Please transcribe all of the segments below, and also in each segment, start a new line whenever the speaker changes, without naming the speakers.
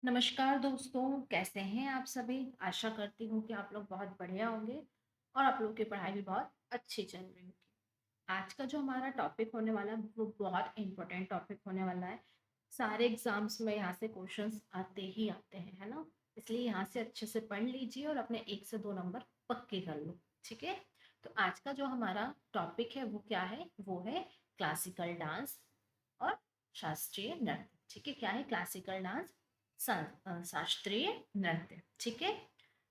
नमस्कार दोस्तों, कैसे हैं आप सभी? आशा करती हूँ कि आप लोग बहुत बढ़िया होंगे और आप लोगों की पढ़ाई भी बहुत अच्छी चल रही होगी। आज का जो हमारा टॉपिक होने वाला है वो बहुत इम्पोर्टेंट टॉपिक होने वाला है। सारे एग्जाम्स में यहाँ से क्वेश्चंस आते ही आते हैं, है ना? इसलिए यहाँ से अच्छे से पढ़ लीजिए और अपने 1 से 2 नंबर पक्के कर लो, ठीक है? तो आज का जो हमारा टॉपिक है वो क्या है? वो है क्लासिकल डांस और शास्त्रीय नृत्य। ठीक है, क्या है? क्लासिकल डांस, शास्त्रीय नृत्य। ठीक है,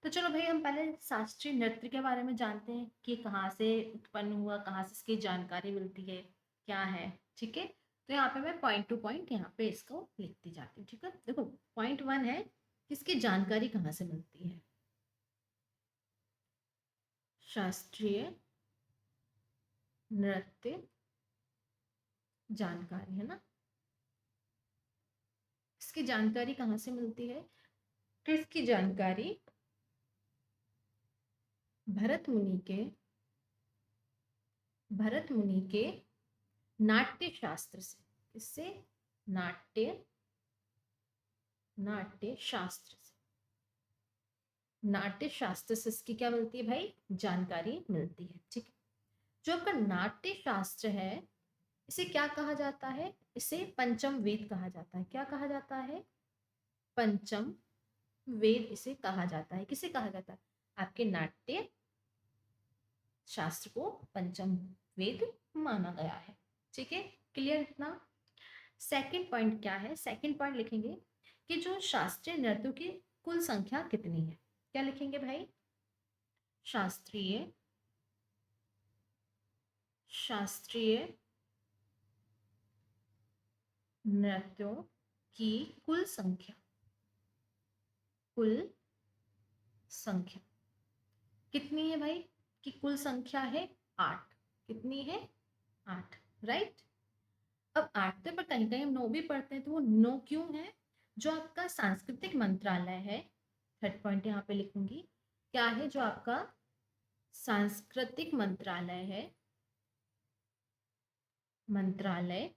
तो चलो भाई हम पहले शास्त्रीय नृत्य के बारे में जानते हैं कि कहाँ से उत्पन्न हुआ, कहाँ से इसकी जानकारी मिलती है, क्या है। ठीक है, तो यहाँ पे मैं पॉइंट टू पॉइंट यहाँ पे इसको लिखती जाती हूँ। ठीक है, देखो पॉइंट वन है कि इसकी जानकारी कहाँ से मिलती है। शास्त्रीय नृत्य जानकारी, है ना? इसकी जानकारी कहाँ से मिलती है? तो इसकी जानकारी भरत मुनि के भरत मुनि के नाट्य शास्त्र से। किससे? नाट्य नाट्य शास्त्र से। नाट्य शास्त्र से इसकी क्या मिलती है भाई? जानकारी मिलती है। ठीक है, जो आपका नाट्य शास्त्र है इसे क्या कहा जाता है? इसे पंचम वेद कहा जाता है। क्या कहा जाता है? पंचम वेद इसे कहा जाता है। किसे कहा जाता है? आपके नाट्य शास्त्र को पंचम वेद माना गया है। ठीक है, क्लियर इतना? सेकंड पॉइंट क्या है? सेकंड पॉइंट लिखेंगे कि जो शास्त्रीय नृत्यों की कुल संख्या कितनी है। क्या लिखेंगे भाई? शास्त्रीय शास्त्रीय नृत्यों की कुल संख्या। कुल संख्या कितनी है भाई? कि कुल संख्या है 8। कितनी है? 8, राइट? अब 8 पर कहीं कहीं हम 9 भी पढ़ते हैं, तो वो 9 क्यों है? जो आपका सांस्कृतिक मंत्रालय है, थर्ड पॉइंट यहाँ पे लिखूंगी, क्या है? जो आपका सांस्कृतिक मंत्रालय है, मंत्रालय,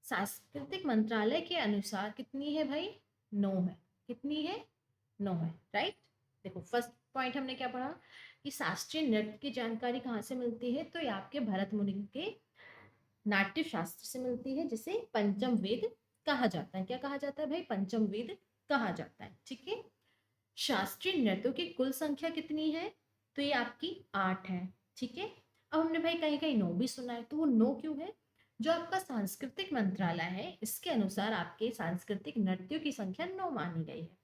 सांस्कृतिक मंत्रालय के अनुसार कितनी है भाई? 9 है। कितनी है? 9 है, राइट? देखो फर्स्ट पॉइंट हमने क्या पढ़ा कि शास्त्रीय नृत्य की जानकारी कहाँ से मिलती है? तो ये आपके भरत मुनि के नाट्य शास्त्र से मिलती है, जिसे पंचम वेद कहा जाता है। क्या कहा जाता है भाई? पंचम वेद कहा जाता है। ठीक है, शास्त्रीय नृत्यों की कुल संख्या कितनी है? तो ये आपकी 8 है। ठीक है, अब हमने भाई कहीं कहीं 9 भी सुना है, तो वो 9 क्यों है? जो आपका सांस्कृतिक मंत्रालय है इसके अनुसार आपके सांस्कृतिक नृत्यों की संख्या 9 मानी गई है,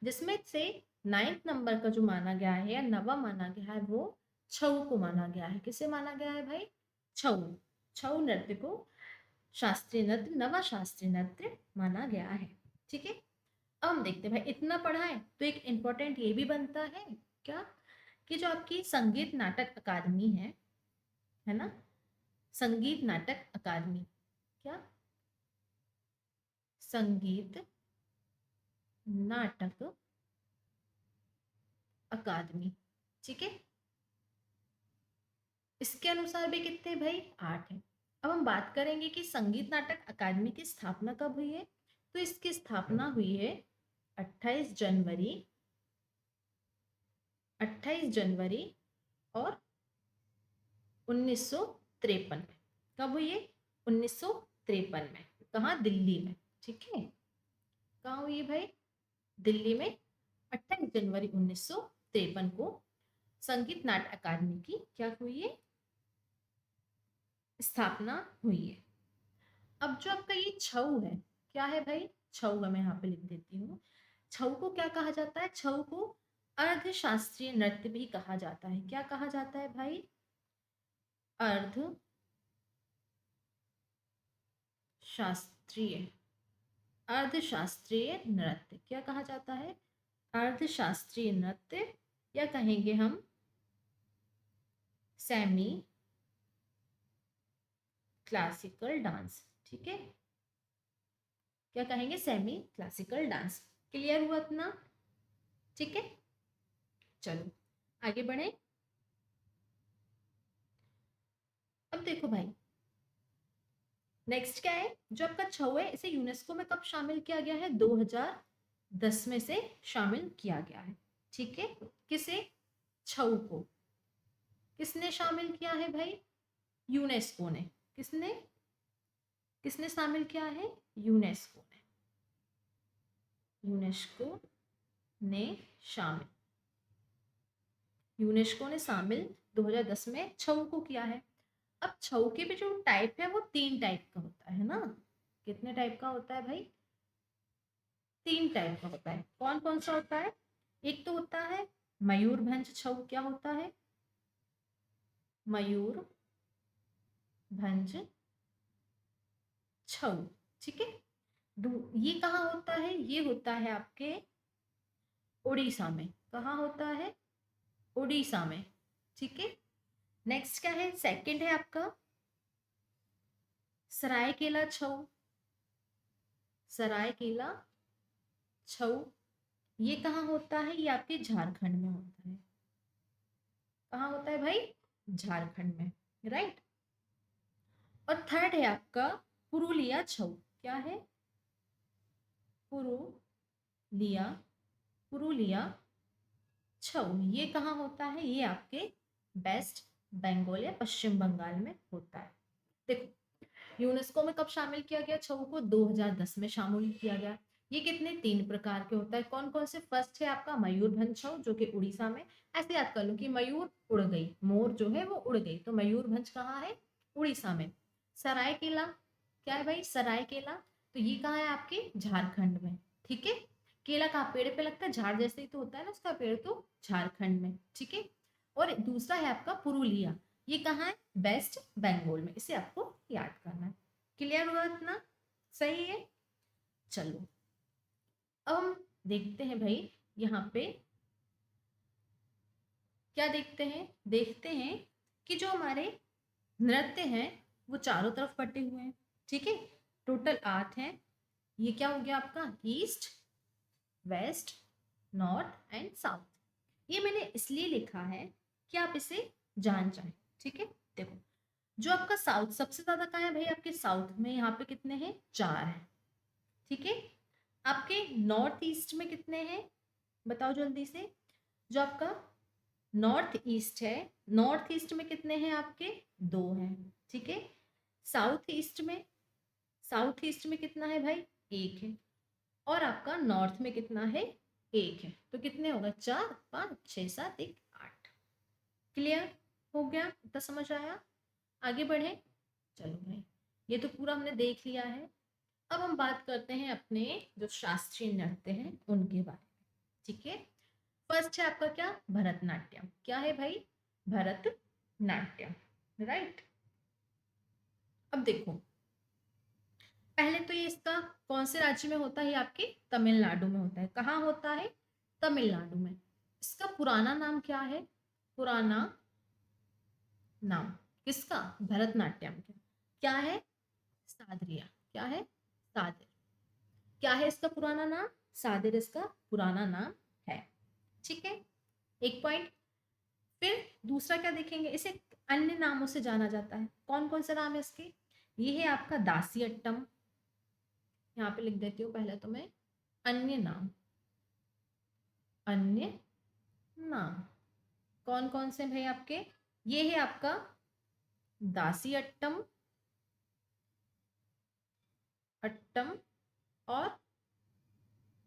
जिसमें से 9th नंबर का जो माना गया है या नवा माना गया है वो छऊ को माना गया है। किसे माना गया है भाई? छऊ। छऊ नृत्य को शास्त्रीय नृत्य, नवा शास्त्रीय नृत्य माना गया है। ठीक है, अब हम देखते हैं भाई, इतना पढ़ा है तो एक इम्पोर्टेंट ये भी बनता है क्या, कि जो आपकी संगीत नाटक अकादमी है ना? संगीत नाटक अकादमी, क्या? संगीत नाटक अकादमी। ठीक है, इसके अनुसार भी कितने भाई? 8 है। अब हम बात करेंगे कि संगीत नाटक अकादमी की स्थापना कब हुई है। तो इसकी स्थापना हुई है 28 जनवरी 28 जनवरी और 1953 में। कब हुई है? 1953 में। कहाँ? दिल्ली में। ठीक है, कहाँ हुई है भाई? दिल्ली में 28 जनवरी 1953 को संगीत नाट्य अकादमी की क्या हुई है? स्थापना हुई है। अब जो आपका ये छऊ है, क्या है भाई? छऊ है, मैं यहाँ पे लिख देती हूँ। छऊ को क्या कहा जाता है? छऊ को अर्धशास्त्रीय नृत्य भी कहा जाता है। क्या कहा जाता है भाई? अर्ध शास्त्रीय अर्धशास्त्रीय नृत्य क्या कहा जाता है? अर्धशास्त्रीय नृत्य, या कहेंगे हम सेमी क्लासिकल डांस। ठीक है, क्या कहेंगे? Semi classical dance. क्लियर हुआ इतना? ठीक है, चलो आगे बढ़े। अब देखो भाई, नेक्स्ट क्या है, जो आपका छऊ है इसे यूनेस्को में कब शामिल किया गया है? 2010 में से शामिल किया गया है। ठीक है, किसे? छऊ को किसने शामिल किया है भाई? यूनेस्को ने। किसने किसने शामिल किया है? यूनेस्को ने। यूनेस्को ने शामिल यूनेस्को ने शामिल 2010 में छऊ को किया है। अब छऊ के भी जो टाइप है वो 3 टाइप का होता है ना। कितने टाइप का होता है भाई? 3 टाइप का होता है। कौन कौन सा होता है? एक तो होता है मयूरभंज छऊ। क्या होता है? मयूरभंज छऊ। ठीक है, ये कहाँ होता है? ये होता है आपके उड़ीसा में। कहाँ होता है? उड़ीसा में। ठीक है, नेक्स्ट क्या है? सेकंड है आपका सरायकेला छऊ। सरायकेला छऊ ये कहाँ होता है? ये आपके झारखंड में होता है। कहाँ होता है भाई? झारखंड में, राइट। और थर्ड है आपका पुरुलिया छऊ। क्या है? पुरुलिया पुरुलिया छऊ ये कहाँ होता है? ये आपके वेस्ट बंगाल या पश्चिम बंगाल में होता है। देखो, यूनेस्को में कब शामिल किया गया छऊ को? 2010 में शामिल किया गया। ये कितने? 3 प्रकार के होता है। कौन कौन से? फर्स्ट है आपका मयूरभंज छऊ जो कि उड़ीसा में। ऐसे याद कर लो कि मयूर उड़ गई, मोर जो है वो उड़ गई, तो मयूरभंज कहाँ है? उड़ीसा में। सरायकेला क्या है भाई? सरायकेला तो ये कहाँ है? आपके झारखंड में। ठीक है, केला कहाँ पेड़ पे लगता है? झाड़ जैसे ही तो होता है ना उसका पेड़, तो झारखंड में। ठीक है, और दूसरा है आपका पुरुलिया। ये कहाँ है? वेस्ट बंगाल में। इसे आपको याद करना है। क्लियर हुआ इतना? सही है। चलो, अब हम देखते हैं भाई यहाँ पे क्या देखते हैं। देखते हैं कि जो हमारे नृत्य हैं वो चारों तरफ बटे हुए हैं। ठीक है, टोटल 8 हैं। ये क्या हो गया आपका? East, west, north and south. ये मैंने इसलिए लिखा है कि आप इसे जान जाएं। ठीक है, देखो, जो आपका साउथ सबसे ज्यादा कहाँ है भाई? आपके साउथ में यहाँ पे कितने हैं? 4 हैं। ठीक है, आपके नॉर्थ ईस्ट में कितने हैं? बताओ जल्दी से। जो आपका नॉर्थ ईस्ट है, नॉर्थ ईस्ट में कितने हैं आपके? 2 हैं। ठीक है, साउथ ईस्ट में, साउथ ईस्ट में कितना है भाई? 1 है। और आपका नॉर्थ में कितना है? 1 है। तो कितने होगा? 4 5 6 7 1 8। क्लियर हो गया? इतना समझ आया? आगे बढ़े। चलो भाई, ये तो पूरा हमने देख लिया है। अब हम बात करते हैं अपने जो शास्त्रीय नृत्य हैं उनके बारे में। ठीक है, फर्स्ट है आपका क्या? भरतनाट्यम। क्या है भाई? भरतनाट्यम, राइट। अब देखो, पहले तो ये इसका कौन से राज्य में होता है? आपके तमिलनाडु में होता है। कहाँ होता है? तमिलनाडु में। इसका पुराना नाम क्या है? पुराना नाम किसका? भरतनाट्यम का क्या है? सादरिया। क्या है? सादिर। क्या है इसका पुराना नाम? सादिर इसका पुराना नाम है। ठीक है, एक पॉइंट। फिर दूसरा क्या देखेंगे? इसे अन्य नामों से जाना जाता है। कौन कौन से नाम है इसके? ये है आपका दासी अट्टम। यहाँ पे लिख देती हूँ पहले तो मैं। अन्य नाम, अन्य नाम कौन कौन से भाई आपके? ये है आपका दासी अट्टम, अट्टम, और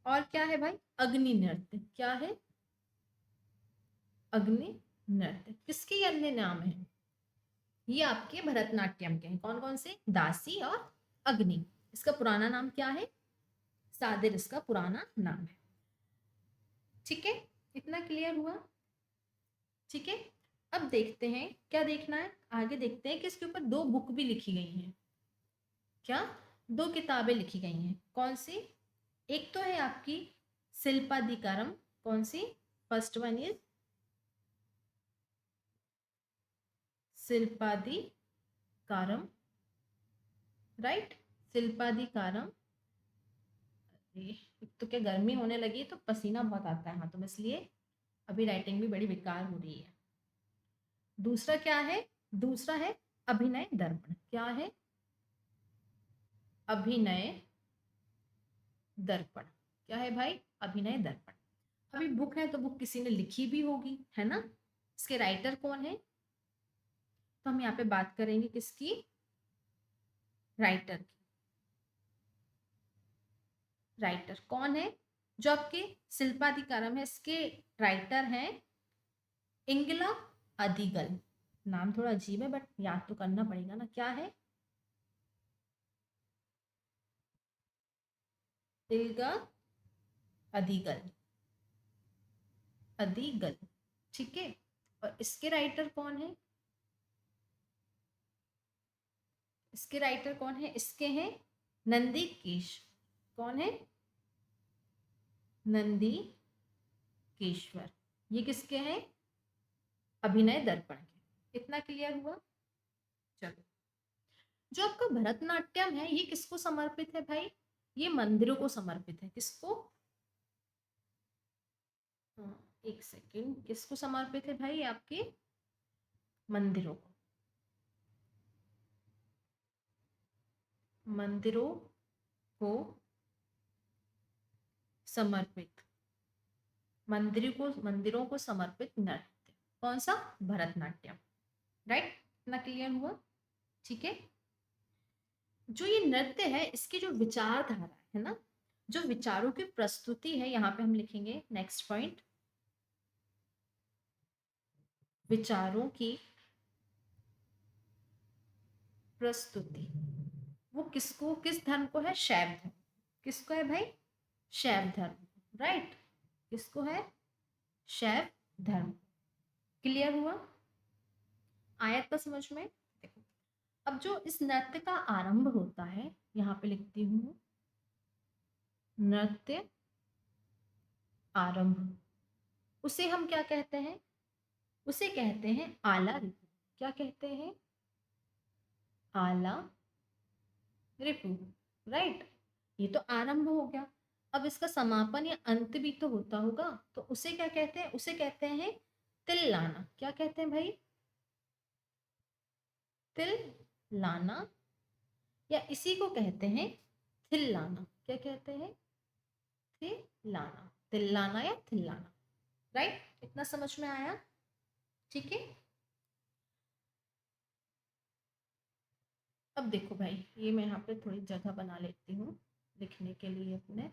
क्या है भाई? अग्नि नृत्य। क्या है? अग्नि नृत्य। किसके अन्य नाम है? ये आपके भरतनाट्यम के हैं। कौन कौन से? दासी और अग्नि। इसका पुराना नाम क्या है? सादिर इसका पुराना नाम है। ठीक है, इतना क्लियर हुआ? ठीक है, अब देखते हैं क्या देखना है। आगे देखते हैं कि इसके ऊपर 2 बुक भी लिखी गई हैं। क्या? 2 किताबें लिखी गई हैं। कौन सी? एक तो है आपकी शिल्पाधिकारम। कौन सी? First one is Silappathikaram, right. Silappathikaram. एक तो क्या गर्मी होने लगी तो पसीना बहुत आता है हाथों में, इसलिए अभी राइटिंग भी बड़ी बेकार हो रही है। दूसरा क्या है? दूसरा है अभिनय दर्पण। क्या है? अभिनय दर्पण। क्या है भाई? अभिनय दर्पण। अभी बुक है तो बुक किसी ने लिखी भी होगी, है ना? इसके राइटर कौन है? तो हम यहाँ पे बात करेंगे किसकी? राइटर की। राइटर कौन है? जो आपके शिल्पाधिकारम है इसके राइटर हैं इंगला अदिगल। नाम थोड़ा अजीब है बट याद तो करना पड़ेगा ना। क्या है? इंगला अदिगल। अदिगल, ठीक है। और इसके राइटर कौन है? इसके राइटर कौन है? इसके हैं नंदीकेश। कौन है? नंदी केशवर। ये किसके हैं? अभिनय दर्पण के। इतना क्लियर हुआ? चलो, जो आपका भरतनाट्यम है ये किसको समर्पित है भाई? ये मंदिरों को समर्पित है। किसको? हाँ, एक सेकेंड, किसको समर्पित है भाई? आपके मंदिरों को। मंदिरों को समर्पित। मंदिरों को समर्पित नृत्य कौन सा? भरतनाट्यम। राइट? इतना क्लियर हुआ? ठीक है। जो ये नृत्य है इसकी जो विचारधारा है ना, जो विचारों की प्रस्तुति है, यहाँ पे हम लिखेंगे नेक्स्ट पॉइंट, विचारों की प्रस्तुति। वो किसको, किस धर्म को है? शैव धर्म। किसको है भाई? शैव धर्म। राइट? किसको है? शैव धर्म। क्लियर हुआ? आया था समझ में? देखो, अब जो इस नृत्य का आरंभ होता है, यहाँ पे लिखती हूँ नृत्य आरंभ, उसे हम क्या कहते हैं? उसे कहते हैं आला रिपु। क्या कहते हैं? आला रिपु। राइट? ये तो आरंभ हो गया। अब इसका समापन या अंत भी तो होता होगा, तो उसे क्या कहते हैं? उसे कहते हैं तिल्लाना। क्या कहते हैं भाई? तिल्लाना, या इसी को कहते हैं थिल्लाना। क्या कहते हैं? थिल्लाना। तिल्लाना या थिल्लाना। राइट? इतना समझ में आया? ठीक है। अब देखो भाई, ये मैं यहाँ पे थोड़ी जगह बना लेती हूँ लिखने के लिए अपने।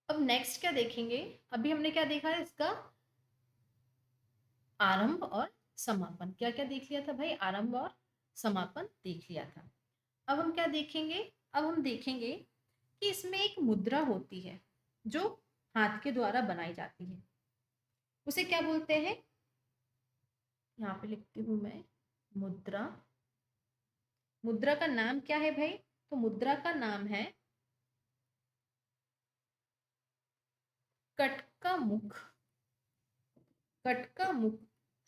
अब नेक्स्ट क्या देखेंगे? अभी हमने क्या देखा है? इसका आरंभ और समापन। क्या क्या देख लिया था भाई? आरंभ और समापन देख लिया था। अब हम क्या देखेंगे? अब हम देखेंगे कि इसमें एक मुद्रा होती है जो हाथ के द्वारा बनाई जाती है। उसे क्या बोलते हैं? यहाँ पे लिखती हूँ मैं मुद्रा। मुद्रा का नाम क्या है भाई? तो मुद्रा का नाम है कटका मुख। कटका मुख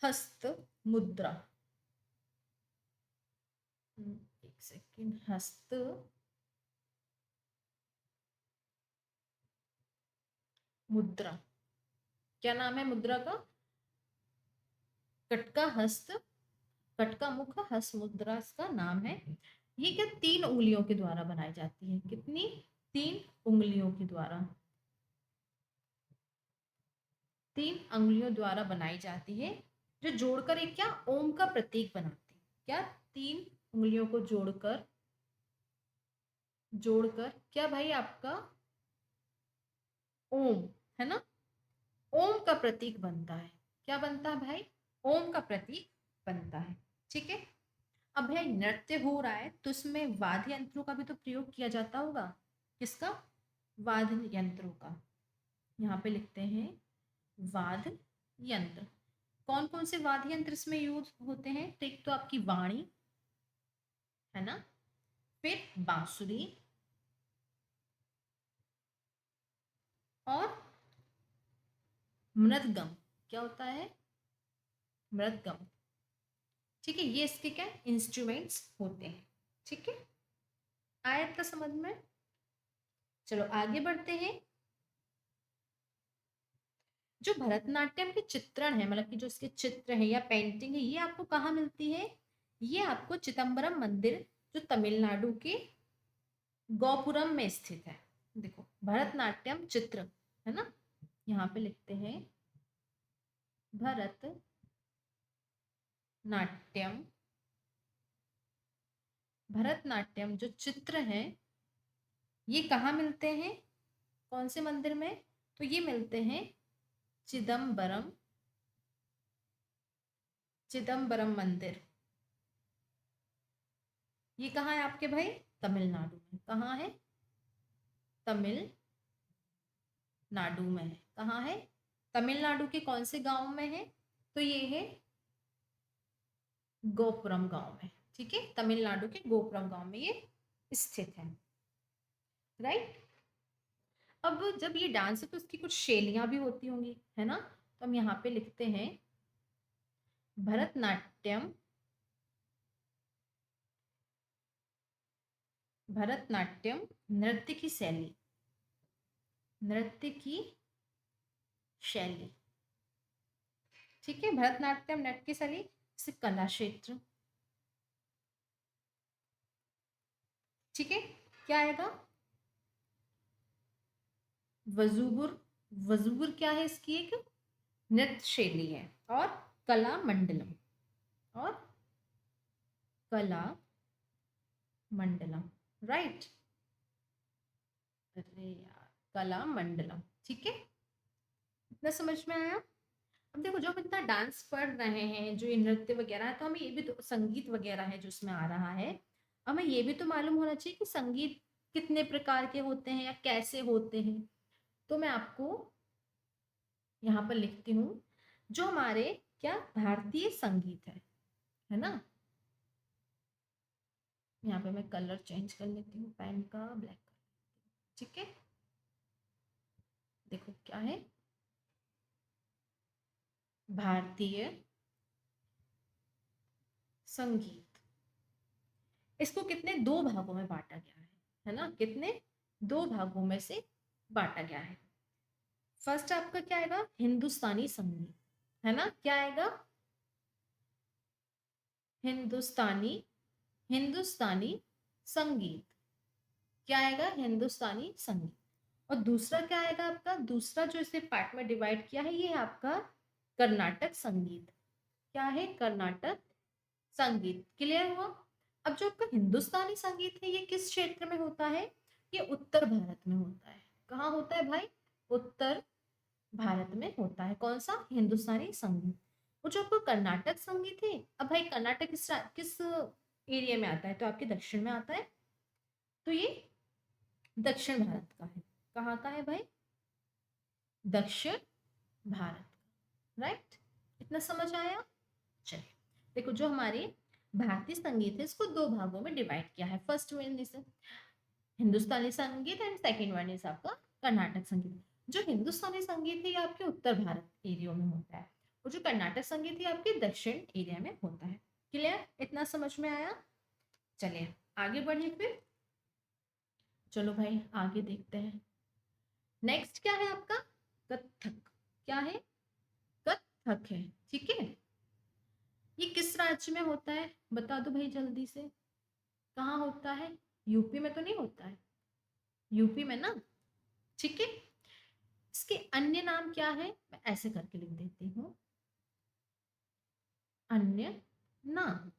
हस्त मुद्रा। एक सेकेंड, हस्त मुद्रा। क्या नाम है मुद्रा का? कटका हस्त, कटका मुख हस्त मुद्रा इसका नाम है। ये क्या 3 उंगलियों के द्वारा बनाई जाती है? कितनी? 3 उंगलियों के द्वारा। 3 उंगलियों द्वारा बनाई जाती है, जो जोड़कर एक क्या ओम का प्रतीक बनाती है। क्या? 3 उंगलियों को जोड़कर, जोड़कर क्या भाई आपका ओम, है ना? ओम का प्रतीक बनता है। क्या बनता है भाई? ओम का प्रतीक बनता है। ठीक है। अब भाई नृत्य हो रहा है तो उसमें वाद्य यंत्रों का भी तो प्रयोग किया जाता होगा। किसका? वाद्य यंत्रों का। यहाँ पे लिखते हैं वाद्य यंत्र। कौन कौन से वाद्य यंत्र इसमें यूज होते हैं? तो एक तो आपकी वाणी, है ना, फिर बांसुरी, और मृदगम। क्या होता है? मृदगम। ठीक है, ये इसके क्या इंस्ट्रूमेंट्स होते हैं। ठीक है, आया था समझ में? चलो आगे बढ़ते हैं। जो भरतनाट्यम के चित्रण है, मतलब कि जो इसके चित्र है या पेंटिंग है, ये आपको कहाँ मिलती है? ये आपको चिदम्बरम मंदिर जो तमिलनाडु के गोपुरम में स्थित है। देखो भरतनाट्यम चित्र है ना, यहाँ पे लिखते हैं भरत नाट्यम, भरतनाट्यम जो चित्र है ये कहाँ मिलते हैं, कौन से मंदिर में? तो ये मिलते हैं चिदम्बरम, चिदम्बरम मंदिर। ये कहाँ है आपके भाई? तमिलनाडु में। कहाँ है? तमिलनाडु में है। कहाँ है? तमिलनाडु के कौन से गांव में है? तो ये है गोपुरम गांव में। ठीक है, तमिलनाडु के गोपुरम गांव में ये स्थित है। राइट। अब जब ये डांस है तो इसकी कुछ शैलियां भी होती होंगी, है ना? तो हम यहाँ पे लिखते हैं भरतनाट्यम, भरतनाट्यम नृत्य की शैली, नृत्य की शैली। ठीक है, भरतनाट्यम नृत्य की शैली से कला क्षेत्र। ठीक है, क्या आएगा? वजूबुर, वजूबुर क्या है? इसकी एक नृत्य शैली है। और कला मंडलम, और कला मंडलम। राइट। अरे यार, कला मंडलम। ठीक है, इतना समझ में आया? अब देखो जो हम इतना डांस पढ़ रहे हैं, जो ये नृत्य वगैरह है, तो हमें ये भी तो संगीत वगैरह है जो इसमें आ रहा है, हमें ये भी तो मालूम होना चाहिए कि संगीत कितने प्रकार के होते हैं या कैसे होते हैं। तो मैं आपको यहाँ पर लिखती हूँ जो हमारे क्या भारतीय संगीत है ना। यहाँ पे मैं कलर चेंज कर लेती हूँ, पेन का ब्लैक। ठीक है, देखो क्या है, भारतीय संगीत। इसको कितने दो भागों में बांटा गया है ना? कितने दो भागों में से बांटा गया है। फर्स्ट आपका क्या आएगा? हिंदुस्तानी संगीत, है ना? क्या आएगा? हिंदुस्तानी, हिंदुस्तानी संगीत। क्या आएगा? हिंदुस्तानी संगीत। और दूसरा क्या आएगा आपका? दूसरा जो इसे पार्ट में डिवाइड किया है ये है आपका कर्नाटक संगीत। क्या है? कर्नाटक संगीत। क्लियर हुआ? अब जो आपका हिंदुस्तानी संगीत है ये किस क्षेत्र में होता है? ये उत्तर भारत में होता है। कहाँ होता है भाई? उत्तर भारत में होता है। कौन सा? हिंदुस्तानी संगीत। वो जो आपको कर्नाटक संगीत है, अब भाई कर्नाटक किस एरिया में आता है? तो आपके दक्षिण में आता है। तो ये दक्षिण भारत का है। कहाँ का है भाई? दक्षिण भारत का। राइट, इतना समझ आया? चलिए देखो, जो हमारे भारतीय संगीत है इसको दो भागों में डिवाइड किया है। फर्स्ट वन इज हिंदुस्तानी संगीत एंड सेकंड वन इज आपका कर्नाटक संगीत। जो हिंदुस्तानी संगीत है ये आपके उत्तर भारत एरिया में होता है, और जो कर्नाटक संगीत है आपके दक्षिण एरिया में होता है। क्लियर? इतना समझ में आया? चलिए आगे बढ़िए फिर। चलो भाई आगे देखते हैं। नेक्स्ट क्या है आपका? कथक। क्या है? कथक है। ठीक है, ये किस राज्य में होता है? बता दो भाई जल्दी से। कहाँ होता है? यूपी में तो नहीं होता है? यूपी में ना। ठीक है, इसके अन्य नाम क्या है? मैं ऐसे करके लिख देती हूँ, अन्य नाम।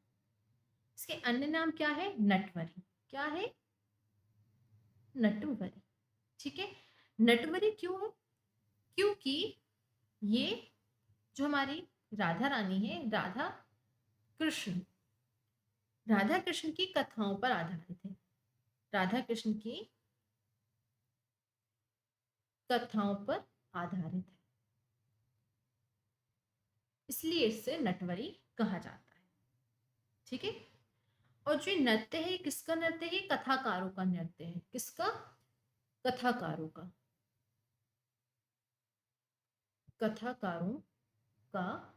इसके अन्य नाम क्या है? नटवरी। क्या है? नटवरी। ठीक है, नटवरी क्यों है? क्योंकि ये जो हमारी राधा रानी है, राधा कृष्ण, राधा कृष्ण की कथाओं पर आधारित है। राधा कृष्ण की कथाओं पर आधारित है, इसलिए इससे नटवरी कहा जाता है। ठीक है, और जो नृत्य है किसका नृत्य है? कथाकारों का नृत्य है। किसका? कथाकारों का, कथाकारों का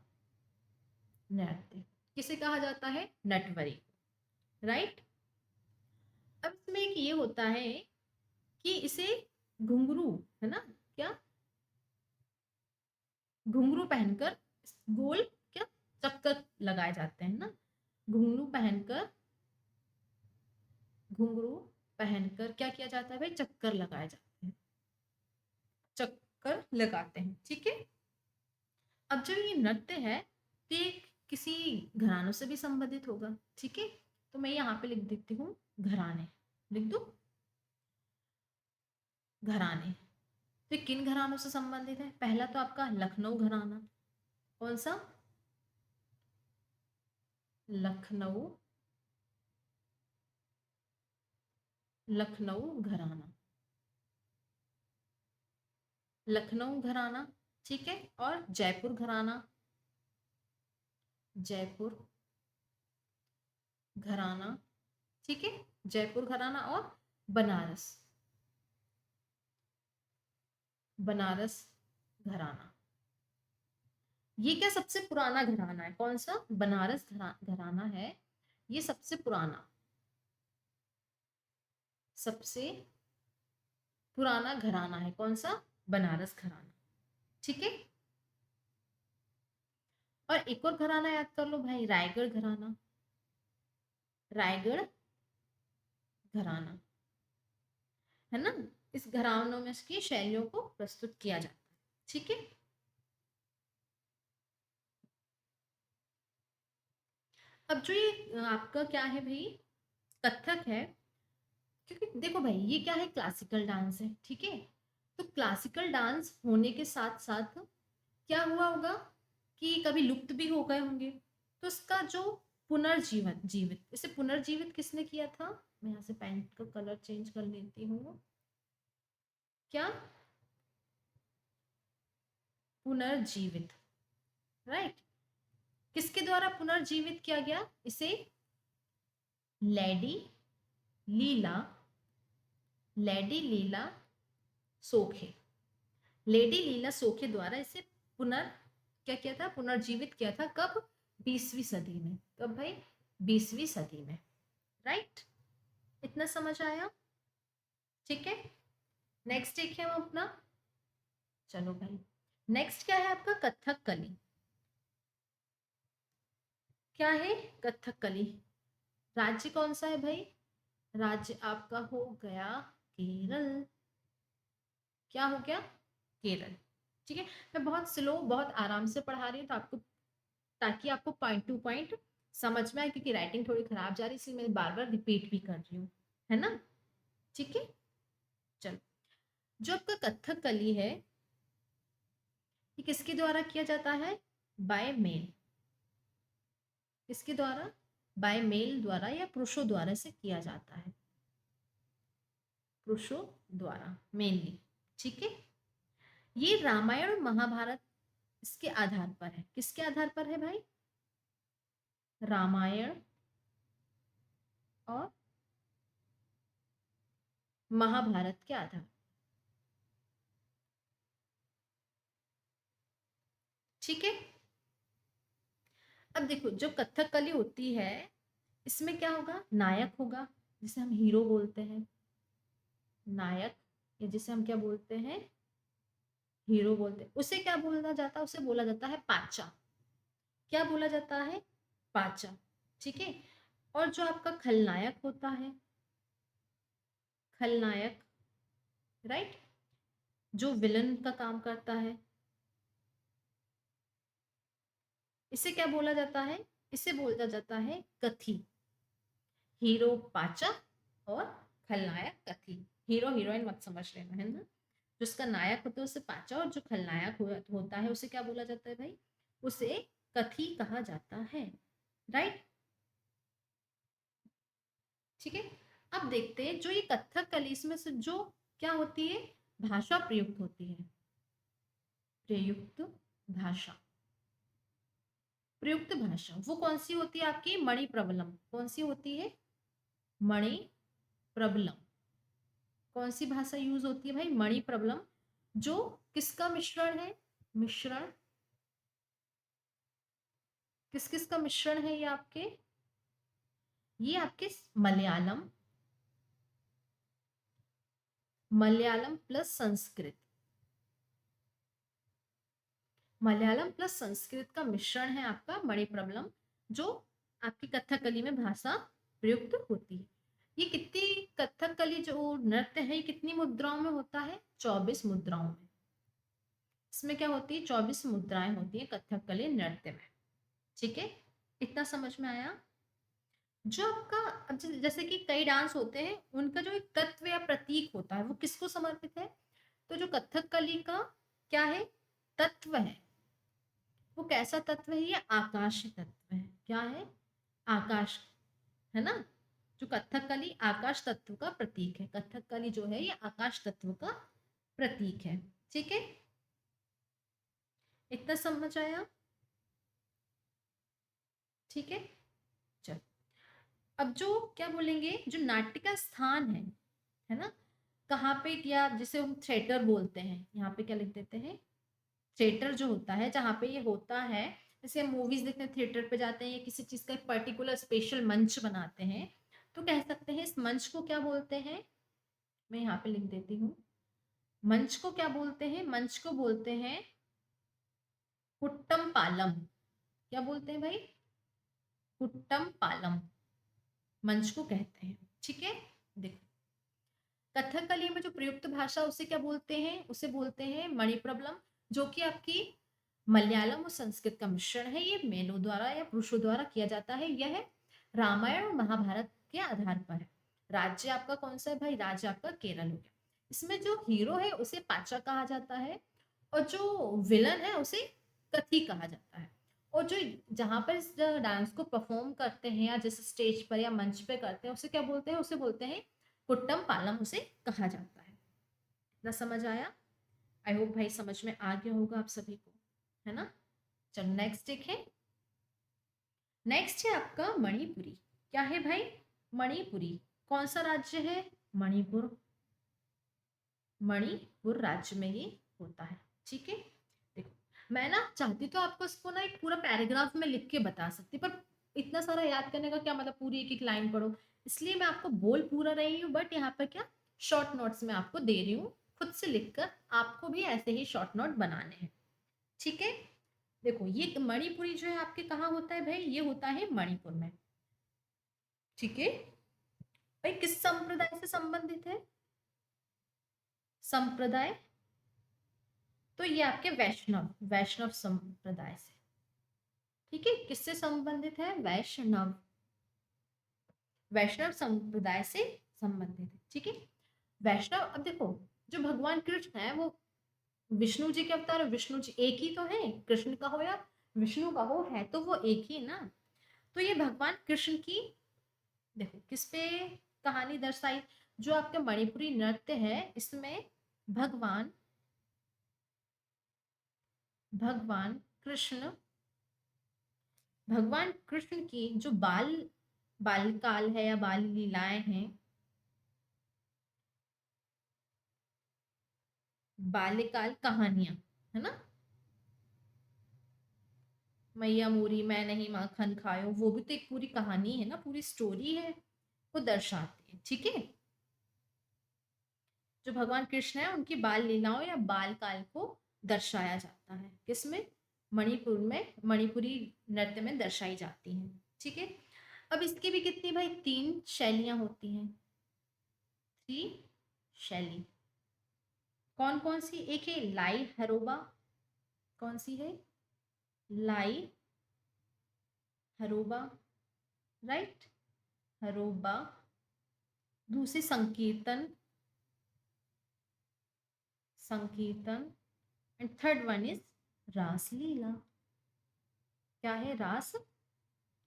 नृत्य किसे कहा जाता है? नटवरी। राइट। अब इसमें एक ये होता है कि इसे घुंघरू, है ना? क्या? घुंघरू पहनकर गोल क्या चक्कर लगाए जाते हैं ना। घुंघरू पहनकर घुंघरू पहनकर क्या किया जाता है भाई, चक्कर लगाए जाते हैं, चक्कर लगाते हैं, ठीक है। अब जो ये नृत्य है तो ये किसी घरानों से भी संबंधित होगा, ठीक है। तो मैं यहाँ पे लिख देती हूँ घराने, लिख दो घराने। तो ये किन घरानों से संबंधित है? पहला तो आपका लखनऊ घराना। कौन सा? लखनऊ, लखनऊ घराना, लखनऊ घराना, ठीक है। और जयपुर घराना, जयपुर घराना, ठीक है। जयपुर घराना और बनारस, बनारस घराना। ये क्या सबसे पुराना घराना है? कौन सा? बनारस घराना है, ये सबसे पुराना, सबसे पुराना घराना है। कौन सा? बनारस घराना, ठीक है। और एक और घराना याद कर लो भाई, रायगढ़ घराना, रायगढ़ घराना, है ना। इस घरानों में इसकी शैलियों को प्रस्तुत किया जाता है, ठीक है। अब जो ये आपका क्या है भाई, कथक है, क्योंकि देखो भाई ये क्या है, क्लासिकल डांस है, ठीक है। तो क्लासिकल डांस होने के साथ साथ क्या हुआ होगा कि कभी लुप्त भी हो गए होंगे, तो इसका जो पुनर्जीवन जीवित, इसे पुनर्जीवित किसने किया था? मैं यहाँ से पेन का कलर चेंज कर लेती हूँ। क्या? पुनर्जीवित, राइट। किसके द्वारा पुनर्जीवित किया गया इसे? लेडी लीला, लेडी लीला सोखे, लेडी लीला सोखे द्वारा इसे क्या किया था? पुनर्जीवित किया था। कब? 20वीं सदी में। कब भाई? 20वीं सदी में, राइट। इतना समझ आया, ठीक है। नेक्स्ट एक है वो अपना, चलो भाई नेक्स्ट क्या है आपका? कथक कली। क्या है? कथक कली। राज्य कौन सा है भाई? राज्य आपका हो गया केरल। क्या हो गया? केरल, ठीक है। मैं बहुत स्लो, बहुत आराम से पढ़ा रही हूँ तो आपको, ताकि आपको पॉइंट टू पॉइंट समझ में आए, क्योंकि राइटिंग थोड़ी खराब जा रही है, इसलिए मैं बार बार रिपीट भी कर रही हूँ, है ना, ठीक है। चलो, जो आपका कथक कली है ये किसके द्वारा किया जाता है? By mail. किसके द्वारा? बाय मेल द्वारा या पुरुषों द्वारा से किया जाता है, पुरुषों द्वारा मेनली, ठीक है। ये रामायण और महाभारत इसके आधार पर है। किसके आधार पर है भाई? रामायण और महाभारत के आधार, ठीक है। अब देखो जो कथकली होती है इसमें क्या होगा? नायक होगा, जिसे हम हीरो बोलते हैं, नायक, या जिसे हम क्या बोलते हैं? हीरो बोलते हैं। उसे क्या बोला जाता है? उसे बोला जाता है पाचा। क्या बोला जाता है? पाचा, ठीक है। और जो आपका खलनायक होता है, खलनायक, राइट, जो विलन का काम करता है, इसे क्या बोला जाता है? इसे बोला जाता है कथी। हीरो पाचा और खलनायक कथी। हीरो हीरोइन मत समझ लेना, है ना। जो उसका नायक होता है उसे पाचा, और जो खलनायक होता है उसे क्या बोला जाता है भाई? उसे कथी कहा जाता है, राइट, ठीक है। अब देखते हैं जो ये कथक कली, इसमें से जो क्या होती है? भाषा प्रयुक्त होती है, प्रयुक्त भाषा, प्रयुक्त भाषा वो कौन सी होती है आपकी? मणि प्रबलम। कौन सी होती है? मणि प्रबलम। कौन सी भाषा यूज होती है भाई? मणि प्रबलम। जो किसका मिश्रण है? मिश्रण, किस किस का मिश्रण है ये आपके? ये आपके मलयालम, मलयालम प्लस संस्कृत, मलयालम प्लस संस्कृत का मिश्रण है आपका मणिप्रबलम, जो आपकी कथकली में भाषा प्रयुक्त होती है। ये कितनी कथकली जो नृत्य है ये कितनी मुद्राओं में होता है? 24 मुद्राओं में। इसमें क्या होती है? 24 मुद्राएं होती है कथकली नृत्य में। ठीक है, इतना समझ में आया? जो आपका अब जैसे कि कई डांस होते हैं, उनका जो एक तत्व या प्रतीक होता है वो किसको समर्पित है? तो जो कथकली का क्या है? तत्व है। वो कैसा तत्व है? ये आकाश तत्व है। क्या है? आकाश, है ना? जो कथकली आकाश तत्व का प्रतीक है। कथकली जो है ये आकाश तत्व का प्रतीक है। ठीक है, इतना समझ आया? ठीक है, चल अब जो क्या बोलेंगे, जो नाट्य का स्थान है ना, कहाँ पे, या जिसे हम थिएटर बोलते हैं, यहाँ पे क्या लिख देते हैं? थिएटर जो होता है जहाँ पे ये होता है, जैसे हम मूवीज देखने थिएटर पे जाते हैं या किसी चीज का एक पर्टिकुलर स्पेशल मंच बनाते हैं, तो कह सकते हैं इस मंच को क्या बोलते हैं? मैं यहाँ पे लिख देती हूँ। मंच को क्या बोलते हैं? मंच को बोलते हैं कुट्टम पालम। क्या बोलते हैं भाई? कुट्टम पालम मंच को कहते हैं। ठीक है, देखो कथकली में जो प्रयुक्त भाषा उसे क्या बोलते हैं? उसे बोलते हैं मणिप्रबलम, जो कि आपकी मलयालम और संस्कृत का मिश्रण है। ये मेलों द्वारा या पुरुषों द्वारा किया जाता है। यह रामायण और महाभारत के आधार पर है। राज्य आपका कौन सा है भाई? राज्य आपका केरल हो गया। इसमें जो हीरो है उसे पाचा कहा जाता है, और जो विलन है उसे कथी कहा जाता है। और जो जहाँ पर इस डांस को परफॉर्म करते हैं या जिस स्टेज पर या मंच पे करते हैं उसे क्या बोलते हैं? उसे बोलते हैं कुट्टम पालम, उसे कहा जाता है। ना समझ आया? आई होप भाई समझ में आ गया होगा आप सभी को, है ना? चलो नेक्स्ट देखें। नेक्स्ट है आपका मणिपुरी। क्या है भाई? मणिपुरी कौन सा राज्य है? मणिपुर। मणिपुर राज्य में ये होता है। ठीक है, देखो मैं ना चाहती तो आपको इसको ना एक पूरा पैराग्राफ में लिख के बता सकती, पर इतना सारा याद करने का क्या मतलब, पूरी एक एक लाइन पढ़ो। इसलिए मैं आपको बोल पूरा रही हूँ, बट यहाँ पर क्या शॉर्ट नोट्स में आपको दे रही हूँ, खुद से लिखकर आपको भी ऐसे ही शॉर्ट नोट बनाने हैं। ठीक है, देखो ये मणिपुरी जो है आपके कहाँ होता है भाई? ये होता है मणिपुर में। ठीक है भाई, किस संप्रदाय से संबंधित है? संप्रदाय, तो ये आपके वैष्णव वैष्णव संप्रदाय से। ठीक है, किससे संबंधित है? वैष्णव, वैष्णव संप्रदाय से संबंधित है। ठीक है, वैष्णव। अब देखो जो भगवान कृष्ण है वो विष्णु जी के अवतार, विष्णु जी एक ही तो है, कृष्ण का हो या विष्णु का हो, है तो वो एक ही ना। तो ये भगवान कृष्ण की, देखो किस पे कहानी दर्शाई, जो आपके मणिपुरी नृत्य है इसमें भगवान भगवान कृष्ण भगवान कृष्ण की जो बालकाल है या बाल लीलाएं हैं, बाल्यकाल कहानियां, है ना, मैया मोरी मैं नहीं माखन खायो, वो भी तो एक पूरी कहानी है ना, पूरी स्टोरी है, वो दर्शाती है। ठीक है, जो भगवान कृष्ण है उनकी बाल लीलाओं या बाल काल को दर्शाया जाता है, किसमें? मणिपुर में, मणिपुरी नृत्य में दर्शाई जाती है। ठीक है, अब इसकी भी कितनी भाई? 3 शैलियां होती हैं। 3 शैली कौन कौन सी? एक है लाई हरोबा। कौन सी है? लाई हरोबा, राइट, हरोबा। दूसरी संकीर्तन, संकीर्तन। एंड थर्ड वन इज रासलीला। क्या है? रास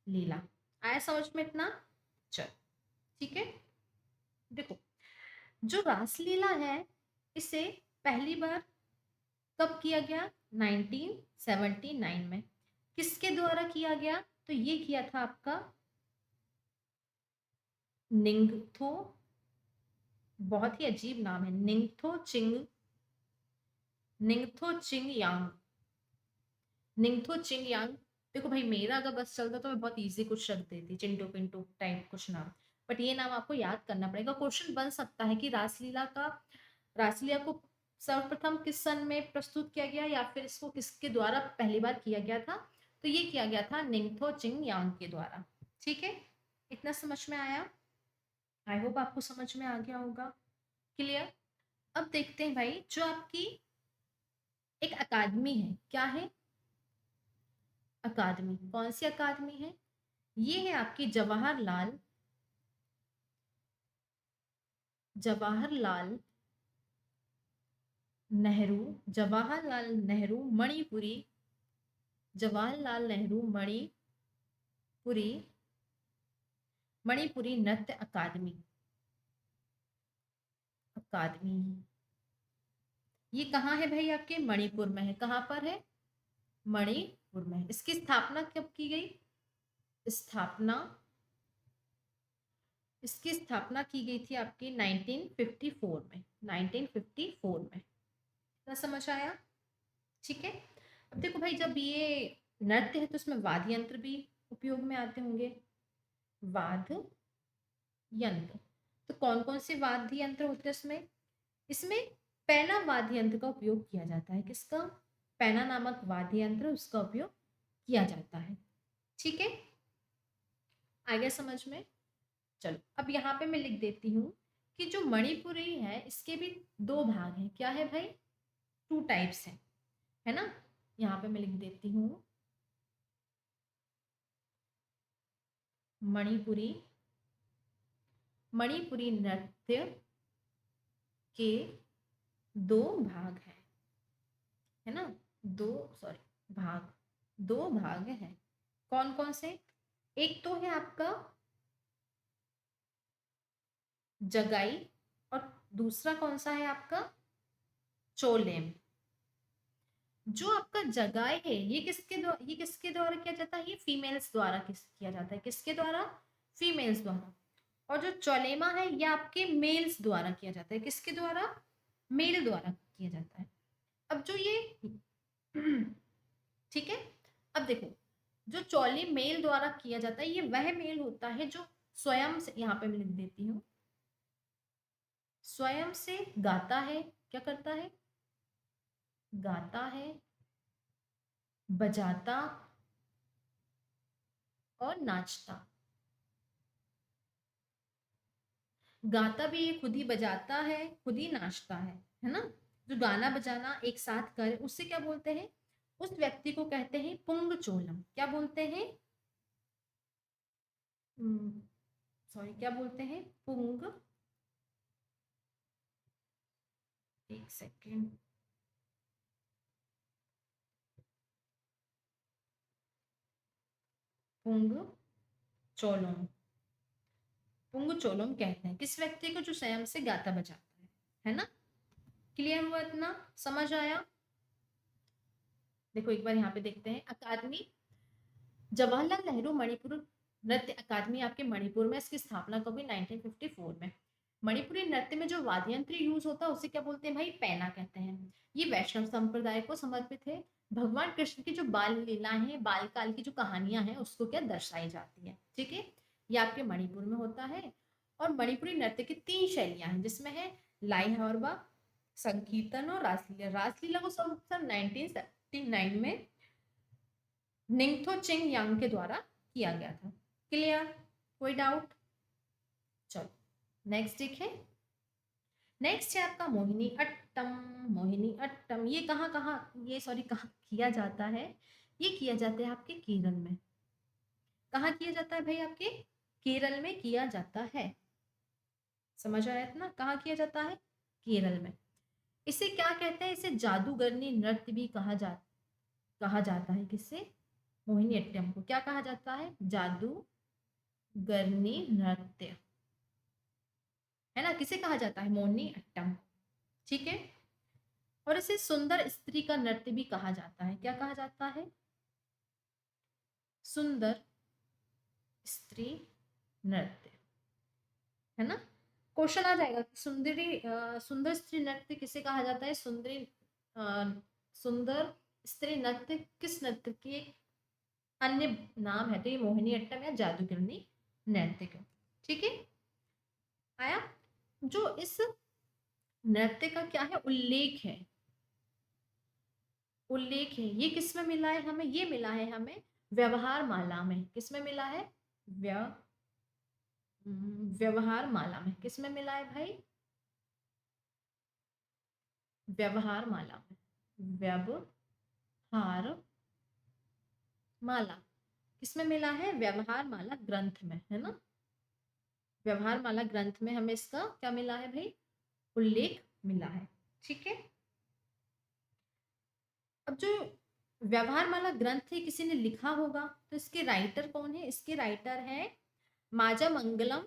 लीला। आया समझ में इतना? चल ठीक है, देखो जो रासलीला है इसे पहली बार कब किया गया? 1979 में। किसके द्वारा किया गया? तो ये किया था आपका निंगथो, बहुत ही अजीब नाम है, निंगथो चिंग यांग, निंगथो चिंग यांग। देखो भाई मेरा अगर बस चलता तो मैं बहुत इजी कुछ रख देती, चिंटू पिंटू टाइप कुछ नाम, बट ये नाम आपको याद करना पड़ेगा। क्वेश्चन बन सकता है कि रासलीला को सर्वप्रथम किस सन में प्रस्तुत किया गया या फिर इसको किसके द्वारा पहली बार किया गया था? तो ये किया गया था निंगथो चिंग यांग के द्वारा। ठीक है, इतना समझ में आया? आई होप आपको समझ में आ गया होगा। क्लियर? अब देखते हैं भाई, जो आपकी एक अकादमी है, क्या है? अकादमी। कौन सी अकादमी है? ये है आपकी जवाहरलाल नेहरू, जवाहरलाल नेहरू मणिपुरी, जवाहरलाल नेहरू मणिपुरी नृत्य अकादमी। अकादमी ये कहाँ है भाई? आपके मणिपुर में है। कहाँ पर है? मणिपुर में। इसकी स्थापना कब की गई? इसकी स्थापना की गई थी आपकी 1954 में। 1954 में। क्या समझ आया? ठीक है। अब देखो भाई, जब ये नृत्य है तो इसमें वाद्य यंत्र भी उपयोग में आते होंगे। वाद्य यंत्र, तो कौन कौन से वाद्य यंत्र होते हैं इसमें? इसमें पैना वाद्य यंत्र का उपयोग किया जाता है। किसका? पैना नामक वाद्य यंत्र, उसका उपयोग किया जाता है। ठीक है, आ गया समझ में? चलो, अब यहाँ पे मैं लिख देती हूँ कि जो मणिपुरी है इसके भी दो भाग हैं। क्या है भाई? टू टाइप्स हैं, है ना? यहाँ पे मैं लिख देती हूँ मणिपुरी मणिपुरी नृत्य के दो भाग हैं, है ना? भाग, दो भाग हैं। कौन कौन से? एक तो है आपका जगाई, और दूसरा कौन सा है आपका? चोलेम। जो आपका जगाई है ये किसके द्वारा किया जाता है? ये फीमेल्स द्वारा किया जाता है। किसके द्वारा? फीमेल्स द्वारा। और जो चोलेमा है ये आपके मेल्स द्वारा किया जाता है। किसके द्वारा? मेल द्वारा किया जाता है। अब जो ये ठीक है, अब देखो, जो चौले मेल द्वारा किया जाता है ये वह मेल होता है जो स्वयं से, यहाँ पे मैं लिख देती हूँ, स्वयं से गाता है। क्या करता है? गाता है, बजाता और नाचता। गाता भी है, खुद ही बजाता है, खुद ही नाचता है ना? जो गाना बजाना एक साथ करे उससे क्या बोलते हैं? उस व्यक्ति को कहते हैं पुंग चोलम। क्या बोलते हैं? सॉरी, क्या बोलते हैं? पुंग, एक सेकेंड, पुंग चोलम। पुंग चोलम कहते हैं किस व्यक्ति को जो स्वयं से गाता बजाता है ना? क्लियर हुआ? इतना समझ आया? देखो एक बार यहाँ पे देखते हैं। अकादमी, जवाहरलाल नेहरू मणिपुर नृत्य अकादमी आपके मणिपुर में, इसकी स्थापना कब हुई? 1954 में। मणिपुरी नृत्य में जो वाद्य यंत्र यूज होता है उसे क्या बोलते हैं भाई? पैना कहते हैं। ये वैष्णव संप्रदाय को समर्पित है। भगवान कृष्ण की जो बाल लीलाएं हैं, बाल काल की जो कहानियां हैं उसको क्या दर्शाई जाती है। ठीक है, ये आपके मणिपुर में होता है। और मणिपुरी नृत्य की तीन शैलियां हैं जिसमें है लाई हरबा, संकीर्तन और रासलीला। रासलीला को सन 1979 में निंगथो चिंग यांग के द्वारा किया गया था। क्लियर? कोई डाउट? चलो नेक्स्ट देखें। नेक्स्ट है आपका मोहिनी अट्टम। मोहिनी अट्टम ये कहाँ कहाँ किया जाता है? ये किया जाता है आपके केरल में। कहाँ किया जाता है भाई? आपके केरल में किया जाता है। समझ आया ना? कहाँ किया जाता है? केरल में। इसे क्या कहते हैं? इसे जादूगरनी नृत्य भी कहा जाता है। किससे? मोहिनी अट्टम को क्या कहा जाता है? जादूगरनी नृत्य, है ना? किसे कहा जाता है? मोहिनी अट्टम। ठीक है, और इसे सुंदर स्त्री का नृत्य भी कहा जाता है। क्या कहा जाता है? सुंदर स्त्री नृत्य, है ना? क्वेश्चन आ जाएगा कि सुंदर स्त्री नृत्य किसे कहा जाता है? सुंदर स्त्री नृत्य किस नृत्य की एक अन्य नाम है? तो ये मोहिनी अट्टम या जादूगरनी नृत्य का। ठीक है, आया? जो इस नृत्य का क्या है, उल्लेख है, उल्लेख है। ये किस में मिला है हमें, ये मिला है हमें व्यवहार माला में। किस में मिला है, व्य व्यवहार माला में। किस में मिला है भाई, व्यवहार माला में। व्यवहार माला किसमें मिला है, व्यवहार माला ग्रंथ में, है ना। व्यवहार माला ग्रंथ में हमें इसका क्या मिला है भाई, उल्लेख मिला है। ठीक है। अब जो व्यवहार माला ग्रंथ है किसी ने लिखा होगा, तो इसके राइटर कौन है, इसके राइटर है माजा मंगलम।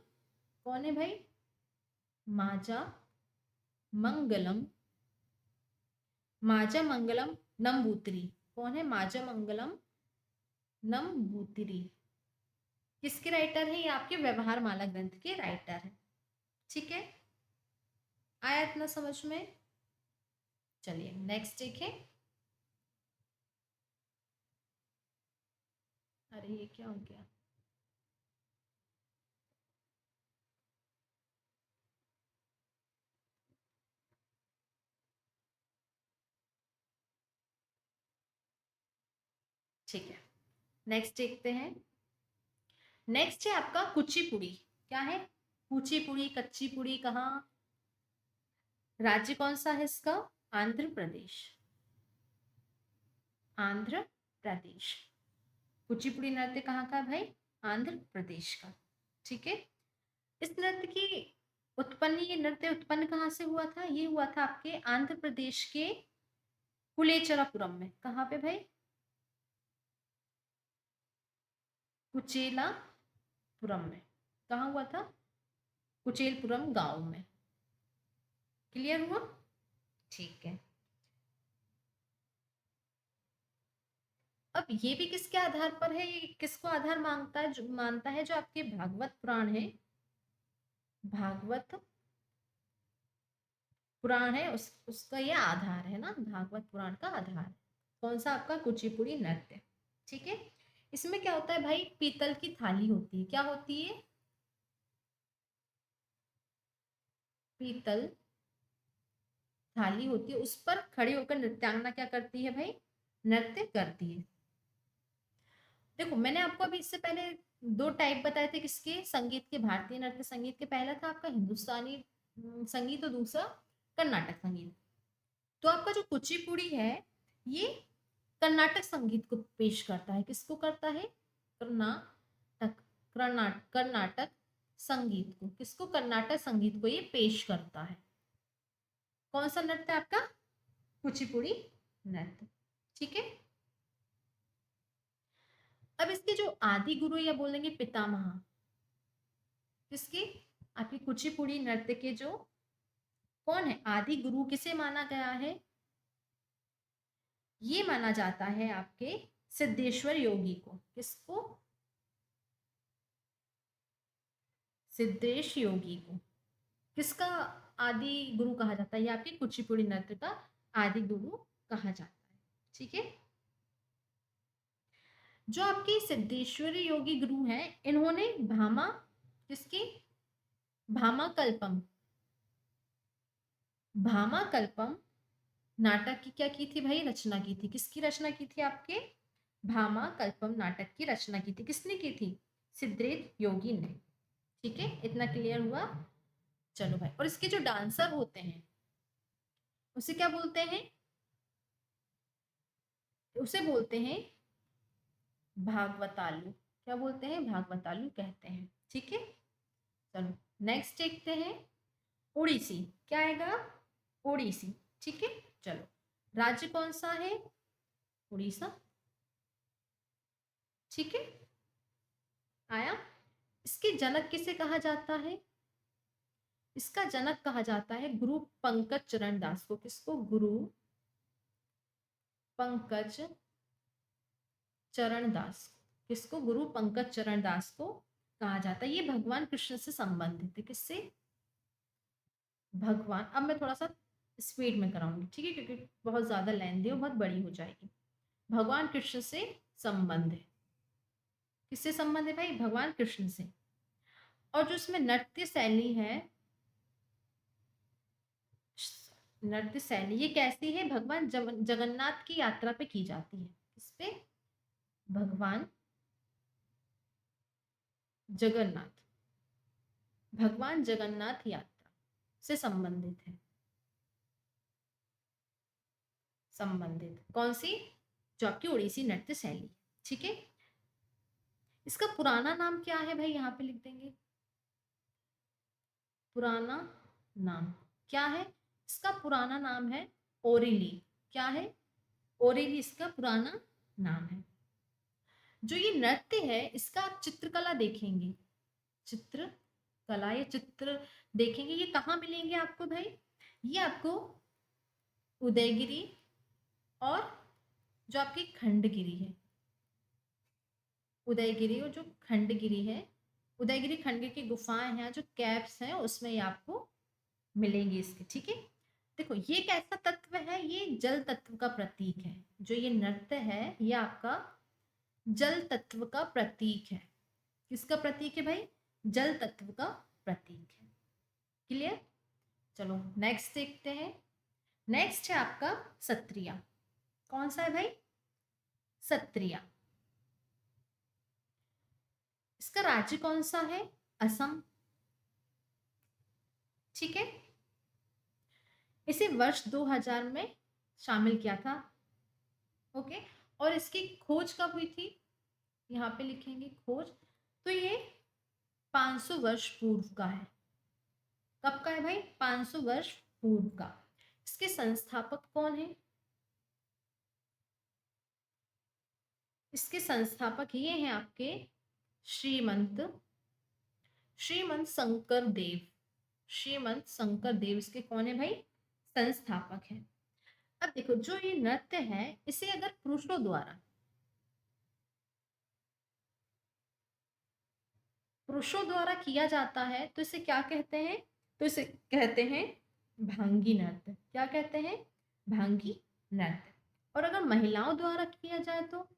कौन है भाई, माजा मंगलम, माजा मंगलम नंबूतिरी। कौन है, माजा मंगलम नंबूतिरी। किसके राइटर है, ये आपके व्यवहार माला ग्रंथ के राइटर है। ठीक है, आया इतना समझ में। चलिए नेक्स्ट देखें। अरे ये क्या हो गया, ठीक है नेक्स्ट देखते हैं। नेक्स्ट है आपका कुचिपुड़ी। क्या है, कुचिपुड़ी, कच्ची पुड़ी कहाँ, राज्य कौन सा है इसका, आंध्र प्रदेश, आंध्र प्रदेश। कुचिपुड़ी नृत्य कहाँ का है भाई, आंध्र प्रदेश का। ठीक है। इस नृत्य की उत्पन्न, ये नृत्य उत्पन्न कहाँ से हुआ था, ये हुआ था आपके आंध्र प्रदेश के कुलेचरापुरम में। कहाँ पे भाई, कुचेलापुरम में। कहाँ हुआ था, कुचेलपुरम गांव में। क्लियर हुआ, ठीक है। अब ये भी किसके आधार पर है, ये किसको आधार मांगता है, जो मानता है, जो आपके भागवत पुराण है, भागवत पुराण है, उसका ये आधार है ना, भागवत पुराण का आधार। कौन सा, आपका कुचिपुड़ी नृत्य। ठीक है। इसमें क्या होता है भाई, पीतल की थाली होती है। क्या होती है, पीतल थाली होती है, उस पर खड़े होकर नृत्यांगना क्या करती है भाई, नृत्य करती है। देखो मैंने आपको अभी इससे पहले दो टाइप बताए थे किसके, संगीत के, भारतीय नृत्य संगीत के। पहला था आपका हिंदुस्तानी संगीत और दूसरा कर्नाटक संगीत। तो आपका जो कुचिपुड़ी है ये कर्नाटक संगीत को पेश करता है। किसको करता है, कर्नाटक, कर्नाटक संगीत को, किसको, कर्नाटक संगीत को ये पेश करता है। कौन सा नृत्य आपका, कुचिपुड़ी नृत्य। ठीक है। अब इसके जो आदि गुरु या बोलेंगे पितामह, किसके, आपकी कुचिपुड़ी नृत्य के जो कौन है, आदि गुरु किसे माना गया है, ये माना जाता है आपके सिद्धेश्वर योगी को। किसको, सिद्धेश योगी को। किसका आदि गुरु कहा जाता है, ये आपके कुचिपुड़ी नृत्य का आदि गुरु कहा जाता है। ठीक है। जो आपके सिद्धेश्वरी योगी गुरु हैं, इन्होंने भामा, किसकी, भामा कल्पम, भामा कल्पम नाटक की क्या की थी भाई, रचना की थी। किसकी रचना की थी, आपके भामा कल्पम नाटक की रचना की थी। किसने की थी, सिद्धेश योगी ने। ठीक है, इतना क्लियर हुआ। चलो भाई, और इसके जो डांसर होते हैं उसे क्या बोलते हैं, उसे बोलते हैं भागवतालु। क्या बोलते हैं, भागवतालु कहते हैं। ठीक है। चलो नेक्स्ट देखते हैं, उड़ीसी। क्या आएगा, उड़ीसी। ठीक है। चलो, राज्य कौन सा है, उड़ीसा। ठीक है, आया। इसके जनक किसे कहा जाता है, इसका जनक कहा जाता है गुरु पंकज चरण दास को। किसको, गुरु पंकज चरण दास। किसको, गुरु पंकज चरण दास को कहा जाता है। ये भगवान कृष्ण से संबंधित है। किससे, भगवान, अब मैं थोड़ा सा स्पीड में कराऊंगी, ठीक है, क्योंकि बहुत ज्यादा लेंदी और बहुत बड़ी हो जाएगी। भगवान कृष्ण से संबंध है। किससे संबंध है भाई, भगवान कृष्ण से। और जो इसमें नृत्य शैली है, नृत्य शैली ये कैसी है? भगवान जगन्नाथ की यात्रा पे की जाती है। किस पे? भगवान जगन्नाथ, भगवान जगन्नाथ यात्रा से संबंधित है। संबंधित कौन सी? जो आपकी उड़ीसी नृत्य शैली। ठीक है, इसका पुराना नाम क्या है भाई? यहाँ पे लिख देंगे पुराना नाम क्या है? इसका पुराना नाम है ओरिली। क्या है? ओरिली इसका पुराना नाम है। जो ये नृत्य है इसका आप चित्रकला देखेंगे, चित्रकला या चित्र देखेंगे, ये कहाँ मिलेंगे आपको भाई? ये आपको उदयगिरी और जो आपकी खंडगिरी है, उदयगिरी और जो खंडगिरी है, उदयगिरी खंडगिरी की गुफाएं हैं, जो कैप्स हैं उसमें ये आपको मिलेंगे इसके। ठीक है, देखो ये कैसा तत्व है? ये जल तत्व का प्रतीक है। जो ये नृत्य है ये आपका जल तत्व का प्रतीक है। किसका प्रतीक है भाई? जल तत्व का प्रतीक है। क्लियर? चलो नेक्स्ट देखते हैं। नेक्स्ट है आपका सत्रिया। कौन सा है भाई? सत्रिया। इसका राज्य कौन सा है? असम। ठीक है, इसे वर्ष 2000 में शामिल किया था। ओके, और इसकी खोज कब हुई थी? यहाँ पे लिखेंगे खोज। तो ये 500 वर्ष पूर्व का है। कब का है भाई? 500 वर्ष पूर्व का। इसके संस्थापक कौन है? इसके संस्थापक ये हैं आपके श्रीमंत श्रीमंत शंकर देव। श्रीमंत शंकर देव इसके कौन है भाई? संस्थापक है। अब देखो जो ये नृत्य है इसे अगर पुरुषों द्वारा किया जाता है तो इसे क्या कहते हैं? तो इसे कहते हैं भांगी नृत्य। क्या कहते हैं? भांगी नृत्य। और अगर महिलाओं द्वारा किया जाए तो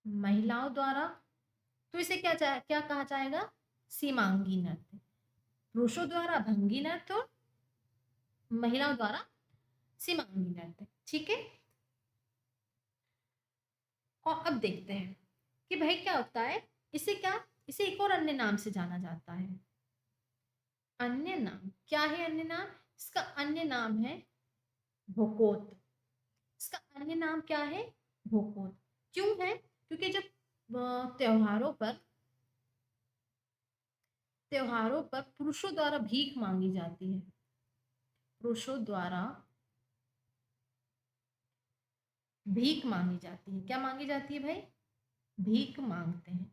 महिलाओं द्वारा, तो इसे क्या कहा जाएगा? सीमांगी नृत्य। पुरुषों द्वारा भंगी नृत्य और महिलाओं द्वारा सीमांगी नृत्य। ठीक है, और अब देखते हैं कि भाई क्या होता है इसे एक और अन्य नाम से जाना जाता है। अन्य नाम क्या है? अन्य नाम, इसका अन्य नाम है भोकोत। इसका अन्य नाम क्या है? भोकोत। क्यों है? क्योंकि जब त्योहारों पर पुरुषों द्वारा भीख मांगी जाती है, पुरुषों द्वारा भीख मांगी जाती है। क्या मांगी जाती है भाई? भीख मांगते हैं,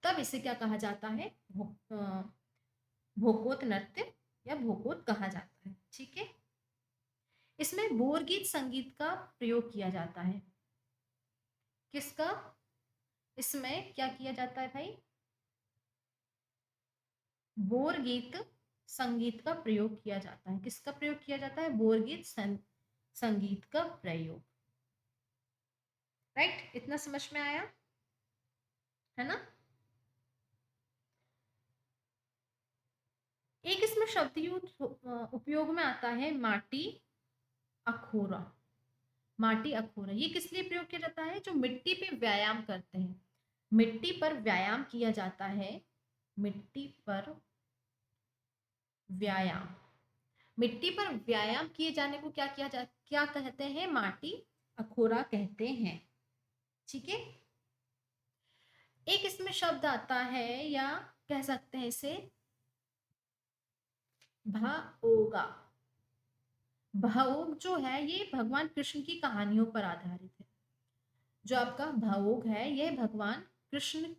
तब इसे क्या कहा जाता है? भोकोत नृत्य या भोकोत कहा जाता है। ठीक है, इसमें बोरगीत संगीत का प्रयोग किया जाता है। किसका? इसमें क्या किया जाता है भाई? बोरगीत संगीत का प्रयोग किया जाता है। किसका प्रयोग किया जाता है? बोरगीत संगीत का प्रयोग। राइट, इतना समझ में आया है ना? एक इसमें शब्द उपयोग में आता है माटी अखोरा। माटी अखोरा ये किस लिए प्रयोग किया जाता है? जो मिट्टी पे व्यायाम करते हैं, मिट्टी पर व्यायाम किया जाता है। मिट्टी पर व्यायाम, मिट्टी पर व्यायाम किए जाने को क्या कहते हैं? माटी अखोरा कहते हैं। ठीक है, एक इसमें शब्द आता है या कह सकते हैं इसे भाओगा। भावुक जो है ये भगवान कृष्ण की कहानियों पर आधारित है। जो आपका भावुक है ये भगवान कृष्ण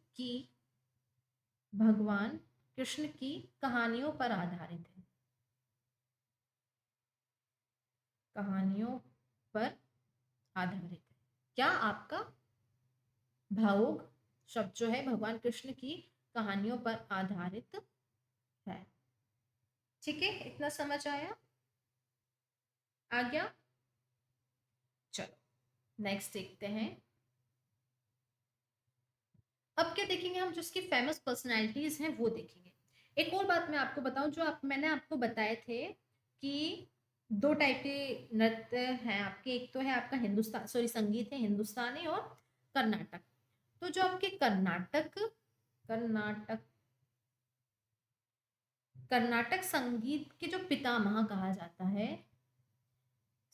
की कहानियों पर आधारित है। कहानियों पर आधारित है। क्या आपका भावुक शब्द जो है भगवान कृष्ण की कहानियों पर आधारित है। ठीक है, इतना समझ आया? आ गया? चलो नेक्स्ट देखते हैं। अब क्या देखेंगे हम? जो इसकी फेमस पर्सनालिटीज हैं वो देखेंगे। एक और बात मैं आपको बताऊं, जो मैंने आपको बताए थे कि दो टाइप के नृत्य हैं आपके, एक तो है आपका हिंदुस्तान, सॉरी संगीत है हिंदुस्तानी और कर्नाटक। तो जो आपके कर्नाटक कर्नाटक कर्नाटक संगीत के जो पितामह कहा जाता है,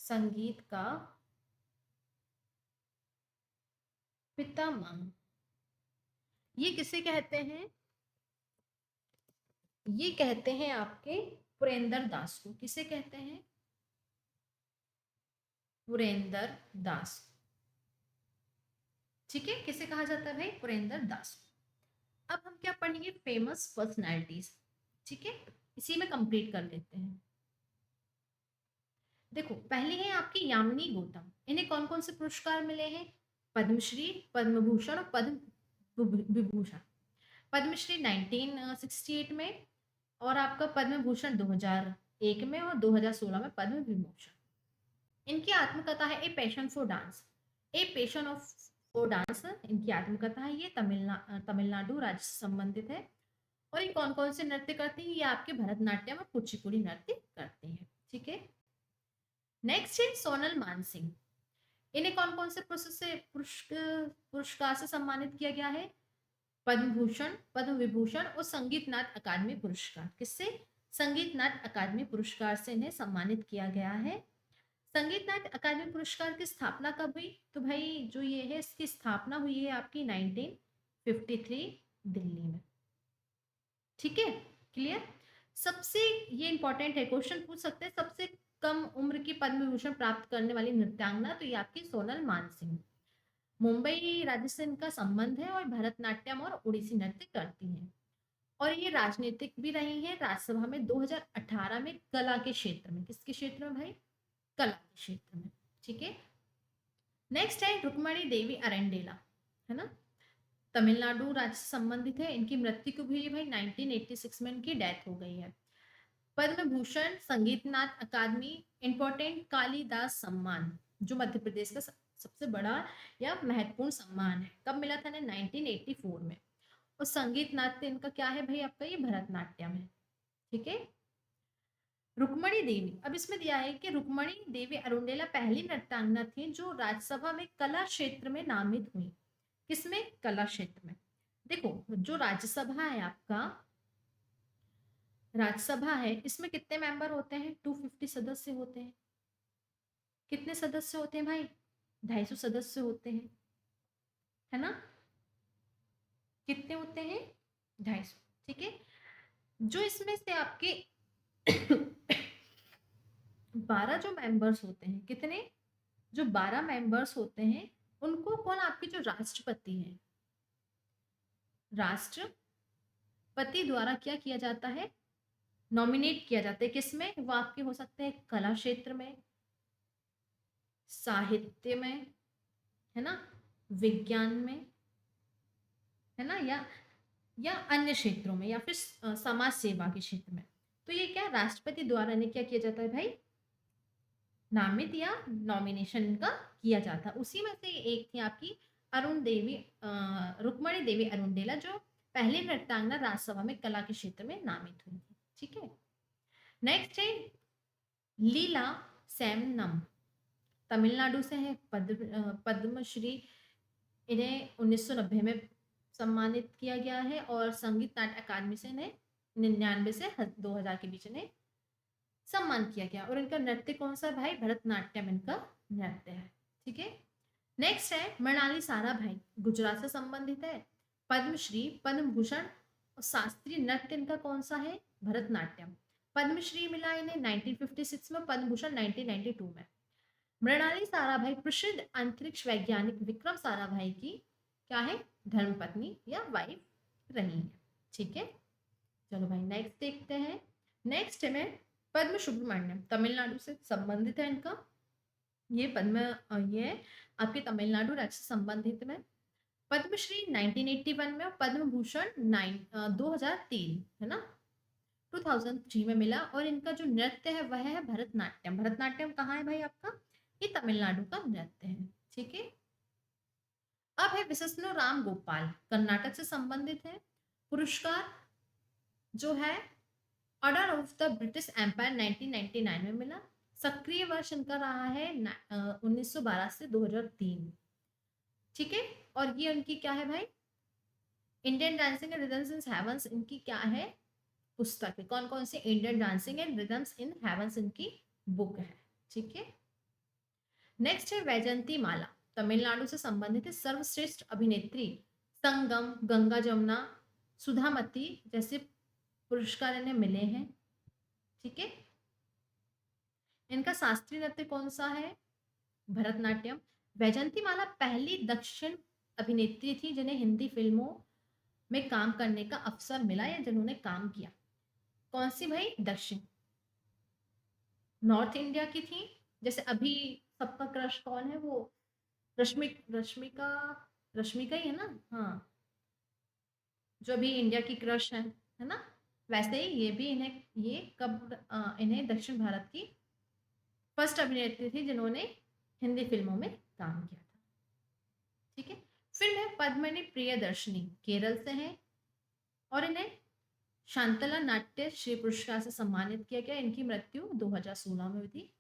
संगीत का पितामह, ये किसे कहते हैं? ये कहते हैं आपके पुरेंद्र दास को। किसे कहते हैं? पुरेंद्र दास। ठीक है, किसे कहा जाता है भाई? पुरेंद्र दास। अब हम क्या पढ़ेंगे? Famous personalities. ठीक है, इसी में कंप्लीट कर लेते हैं। देखो, पहली है आपकी यामिनी गौतम। इन्हें कौन कौन से पुरस्कार मिले हैं? पद्मश्री, पद्म भूषण और पद्म विभूषण। पद्मश्री 1968 में, और आपका पद्म भूषण 2001 में, और 2016 में पद्म विभूषण। इनकी आत्मकथा है a passion for dance. A passion of for dance इनकी आत्मकथा है। ये तमिलनाडु राज्य से संबंधित है। और ये कौन कौन से नृत्य करती हैं? ये आपके भरतनाट्यम और कुचिपुड़ी नृत्य करती हैं। ठीक है, नेक्स्ट है सोनल मानसिंह। इन्हें कौन कौन से पुरस्कार से सम्मानित किया गया है? पद्म भूषण, पद्म विभूषण और संगीत नाट्य अकादमी पुरस्कार। किससे? संगीत नाट्य अकादमी पुरस्कार से इन्हें सम्मानित किया गया है। संगीत नाट्य अकादमी पुरस्कार की स्थापना कब हुई? तो भाई जो ये है, इसकी स्थापना हुई है आपकी 1953 दिल्ली में। ठीक है, क्लियर? सबसे, ये इंपॉर्टेंट है, क्वेश्चन पूछ सकते हैं, सबसे कम उम्र की पद्म विभूषण प्राप्त करने वाली नृत्यांगना, तो ये आपकी सोनल मानसिंह। मुंबई राज्य से इनका संबंध है और भरतनाट्यम और उड़ीसी नृत्य करती हैं। और ये राजनीतिक भी रही है, राज्यसभा में 2018 में कला के क्षेत्र में। किसके क्षेत्र में भाई? कला के क्षेत्र में। ठीक है, नेक्स्ट है रुक्मणी देवी अरेंडेला, है ना, तमिलनाडु राज्य से संबंधित है। इनकी मृत्यु को भी भाई 1986 में इनकी डेथ हो गई है। पद्म भूषण, संगीत नाट्य अकादमी, इंपॉर्टेंट कालिदास सम्मान, जो मध्य प्रदेश का सबसे बड़ा या महत्वपूर्ण सम्मान है, कब मिला था? 1984 में। और संगीत नाट्य इनका क्या है भाई? आपका ये भरतनाट्यम है। ठीक है, रुक्मणी देवी, अब इसमें दिया है कि रुक्मणी देवी अरुणेला पहली नृत्यांगना थी जो राज्यसभा में कला क्षेत्र में नामित हुई। किसमें? कला क्षेत्र में। देखो, जो राज्यसभा है आपका, राज्यसभा है, इसमें कितने मेंबर होते हैं? 250 सदस्य होते हैं। कितने सदस्य होते हैं भाई? 250 सदस्य होते हैं, है ना? कितने होते हैं? 250। ठीक है, जो इसमें से आपके 12 जो मेंबर्स होते हैं, कितने? जो 12 मेंबर्स होते हैं, उनको कौन, आपके जो राष्ट्रपति हैं, राष्ट्रपति द्वारा क्या किया जाता है? नॉमिनेट किया जाता है। किसमें? वो आपके हो सकते हैं कला क्षेत्र में, साहित्य में, है ना, विज्ञान में, है ना, या अन्य क्षेत्रों में, या फिर समाज सेवा के क्षेत्र में। तो ये क्या, राष्ट्रपति द्वारा ने क्या किया जाता है भाई? नामित या नॉमिनेशन इनका किया जाता है। उसी में से एक थी आपकी अरुण देवी, रुक्मणी देवी अरुणडेला, जो पहली नृत्यांगना राज्यसभा में कला के क्षेत्र में नामित हुई थी। ठीक है, नेक्स्ट है लीला सैमनम, तमिलनाडु से है, पद्मश्री, इन्हें 1990 में सम्मानित किया गया है। और संगीत नाट्य अकादमी से इन्हें 99 से 2000 के बीच इन्हें सम्मान किया गया। और इनका नृत्य कौन सा भाई? भरतनाट्यम इनका नृत्य है। ठीक है, नेक्स्ट है मृणाली साराभाई, गुजरात से संबंधित है। पद्मश्री, पद्म भूषण और शास्त्रीय नृत्य इनका कौन सा है? भरतनाट्यम। पद्मश्री मिला इन्हें 1956 में, पद्म भूषण 1992 में। मृणाली साराभाई प्रसिद्ध अंतरिक्ष वैज्ञानिक विक्रम साराभाई की क्या है? धर्मपत्नी या वाइफ रही है। ठीक है, चलो भाई नेक्स्ट देखते हैं। नेक्स्ट में पद्म सुब्रमण्यम, तमिलनाडु से संबंधित है इनका। ये ये आपके तमिलनाडु राज्य से संबंधित में। पद्मश्री 1981 में और पद्म भूषण 2003, है ना, 2003 में मिला। और इनका जो नृत्य है वह है भरतनाट्यम। भरतनाट्यम कहाँ है भाई आपका? ये तमिलनाडु का नृत्य है। ठीक है, अब है विशस्नु राम गोपाल, कर्नाटक से संबंधित है। पुरस्कार जो है Order of the British Empire 1999 में मिला। सक्रिय वर्ष इनका रहा है 1912 से 2003। ठीक है, और ये उनकी क्या है भाई, Indian dancing and rhythms in heavens इनकी क्या है, पुस्तक है। कौन कौन सी, Indian dancing and rhythms in heavens इनकी बुक है। ठीक है, नेक्स्ट है वैजंती माला, तमिलनाडु से संबंधित है। सर्वश्रेष्ठ अभिनेत्री, संगम, गंगा जमुना, सुधामती जैसे पुरस्कार इन्हें मिले हैं। ठीक है, इनका शास्त्रीय नृत्य कौन सा है, भरतनाट्यम। वैजंती माला पहली दक्षिण अभिनेत्री थी जिन्हें हिंदी फिल्मों में काम करने का अवसर मिला या जिन्होंने काम किया। कौन सी भाई, दक्षिण, नॉर्थ इंडिया की थी। जैसे अभी सबका क्रश कौन है, वो रश्मिका, रश्मिका ही है ना, हाँ, जो अभी इंडिया की क्रश है ना। वैसे ही ये भी इन्हें, ये कब इन्हें दक्षिण भारत की फर्स्ट अभिनेत्री थी जिन्होंने हिंदी फिल्मों में काम किया था। ठीक है, फिल्म है पद्मिनी प्रियदर्शनी, केरल से है और इन्हें शांतला नाट्य श्री पुरस्कार से सम्मानित किया गया। इनकी मृत्यु 2016 में हुई थी।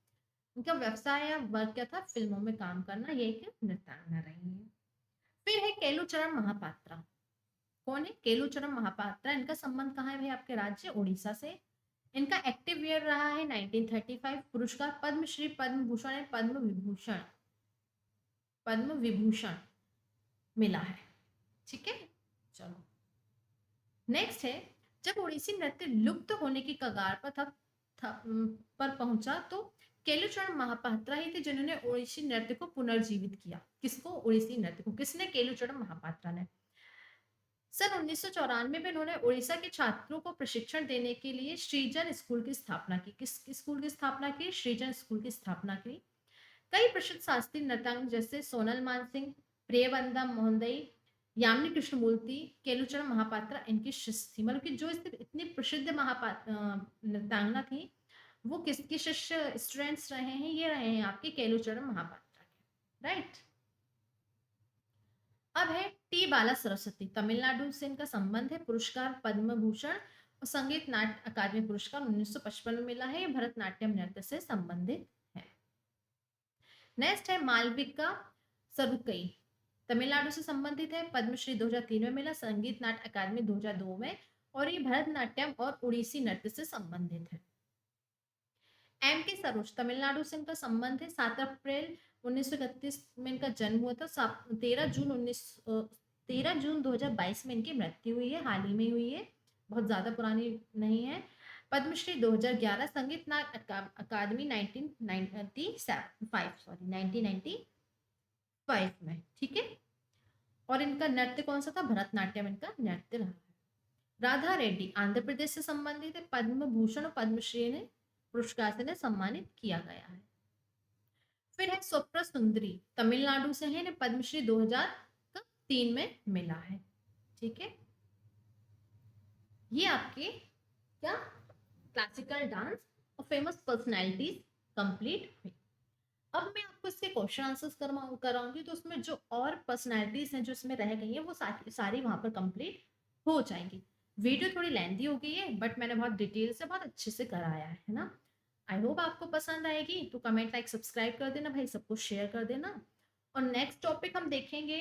इनका व्यवसाय या वर्क क्या था, फिल्मों में काम करना। ये एक नृत्यांगना रही है। फिर है केलुचरण महापात्रा। कौन है, केलुचरण महापात्रा। इनका संबंध कहाँ है भाई, आपके राज्य उड़ीसा से। इनका एक्टिव ईयर रहा है 1935। पुरस्कार पद्मश्री, पद्म भूषण एंड पद्म विभूषण मिला है। ठीक है, चलो नेक्स्ट है, जब ओडिसी नृत्य लुप्त होने की कगार पर पर पहुंचा तो केलुचरण महापात्रा ही थे जिन्होंने ओडिसी नृत्य को पुनर्जीवित किया। किसको, ओडिसी नृत्य को किसने, केलुचरण महापात्रा ने। सन 1994 में उन्होंने उड़ीसा के छात्रों को प्रशिक्षण देने के लिए श्रीजन स्कूल की स्थापना की। किस स्कूल की स्थापना की, श्रीजन स्कूल की स्थापना की। कई प्रसिद्ध शास्त्रीय नृत्यांग जैसे सोनल मानसिंह, प्रियवंदा मोहनदई, यामिनी कृष्णमूर्ति, केलुचरण महापात्रा इनकी शिष्य थी। मतलब कि जो इतनी प्रसिद्ध नृत्यांगना थी वो किसकी शिष्य स्टूडेंट्स रहे हैं, ये रहे हैं आपके केलुचरण महापात्रा के। राइट, अब है टी बाला सरस्वती, तमिलनाडु से इनका संबंध है। पुरस्कार पद्म भूषण और संगीत नाट्य अकादमी पुरस्कार 1955 में मिला है। भरतनाट्यम नृत्य से संबंधित है। नेक्स्ट है मालविका सरुकई, तमिलनाडु से संबंधित है। पद्मश्री 2003 में मिला, संगीत नाट्य अकादमी 2002 में, और ये भरतनाट्यम और उड़ीसी नृत्य से संबंधित है। एम के सरोज, तमिलनाडु से इनका संबंध है। 7 अप्रैल 1931 में इनका जन्म हुआ था। 13 जून 2022 में इनकी मृत्यु हुई है, हाल ही में हुई है, बहुत ज्यादा पुरानी नहीं है। पद्मश्री 2011, संगीत नाट्य अकादमी 1995 में। ठीक है, और इनका नृत्य कौन सा था, भरतनाट्यम इनका नृत्य रहा है। राधा रेड्डी आंध्र प्रदेश से संबंधित है। पद्म भूषण और पद्मश्री ने पुरस्कार से सम्मानित किया गया है। फिर है स्वप्न सुंदरी, तमिलनाडु से है, पद्मश्री 2003 में मिला है। ठीक है, ये आपके क्या क्लासिकल डांस और फेमस पर्सनैलिटीज कंप्लीट हुई। अब मैं आपको इसके क्वेश्चन आंसर्स कराऊंगी, तो उसमें जो और पर्सनैलिटीज हैं जो इसमें रह गई हैं वो सारी वहां पर कंप्लीट हो जाएंगी। वीडियो थोड़ी लेंथी हो गई है बट मैंने बहुत डिटेल से, बहुत अच्छे से कराया है ना। आई होप आपको पसंद आएगी। तो कमेंट, लाइक, सब्सक्राइब कर देना भाई, सबको शेयर कर देना। और नेक्स्ट टॉपिक हम देखेंगे,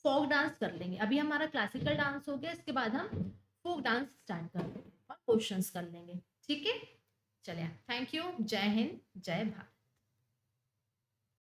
फोक डांस कर लेंगे। अभी हमारा क्लासिकल डांस हो गया, इसके बाद हम फोक डांस स्टार्ट कर लेंगे और क्वेश्चंस कर लेंगे। ठीक है, चलिए, थैंक यू, जय हिंद, जय भारत।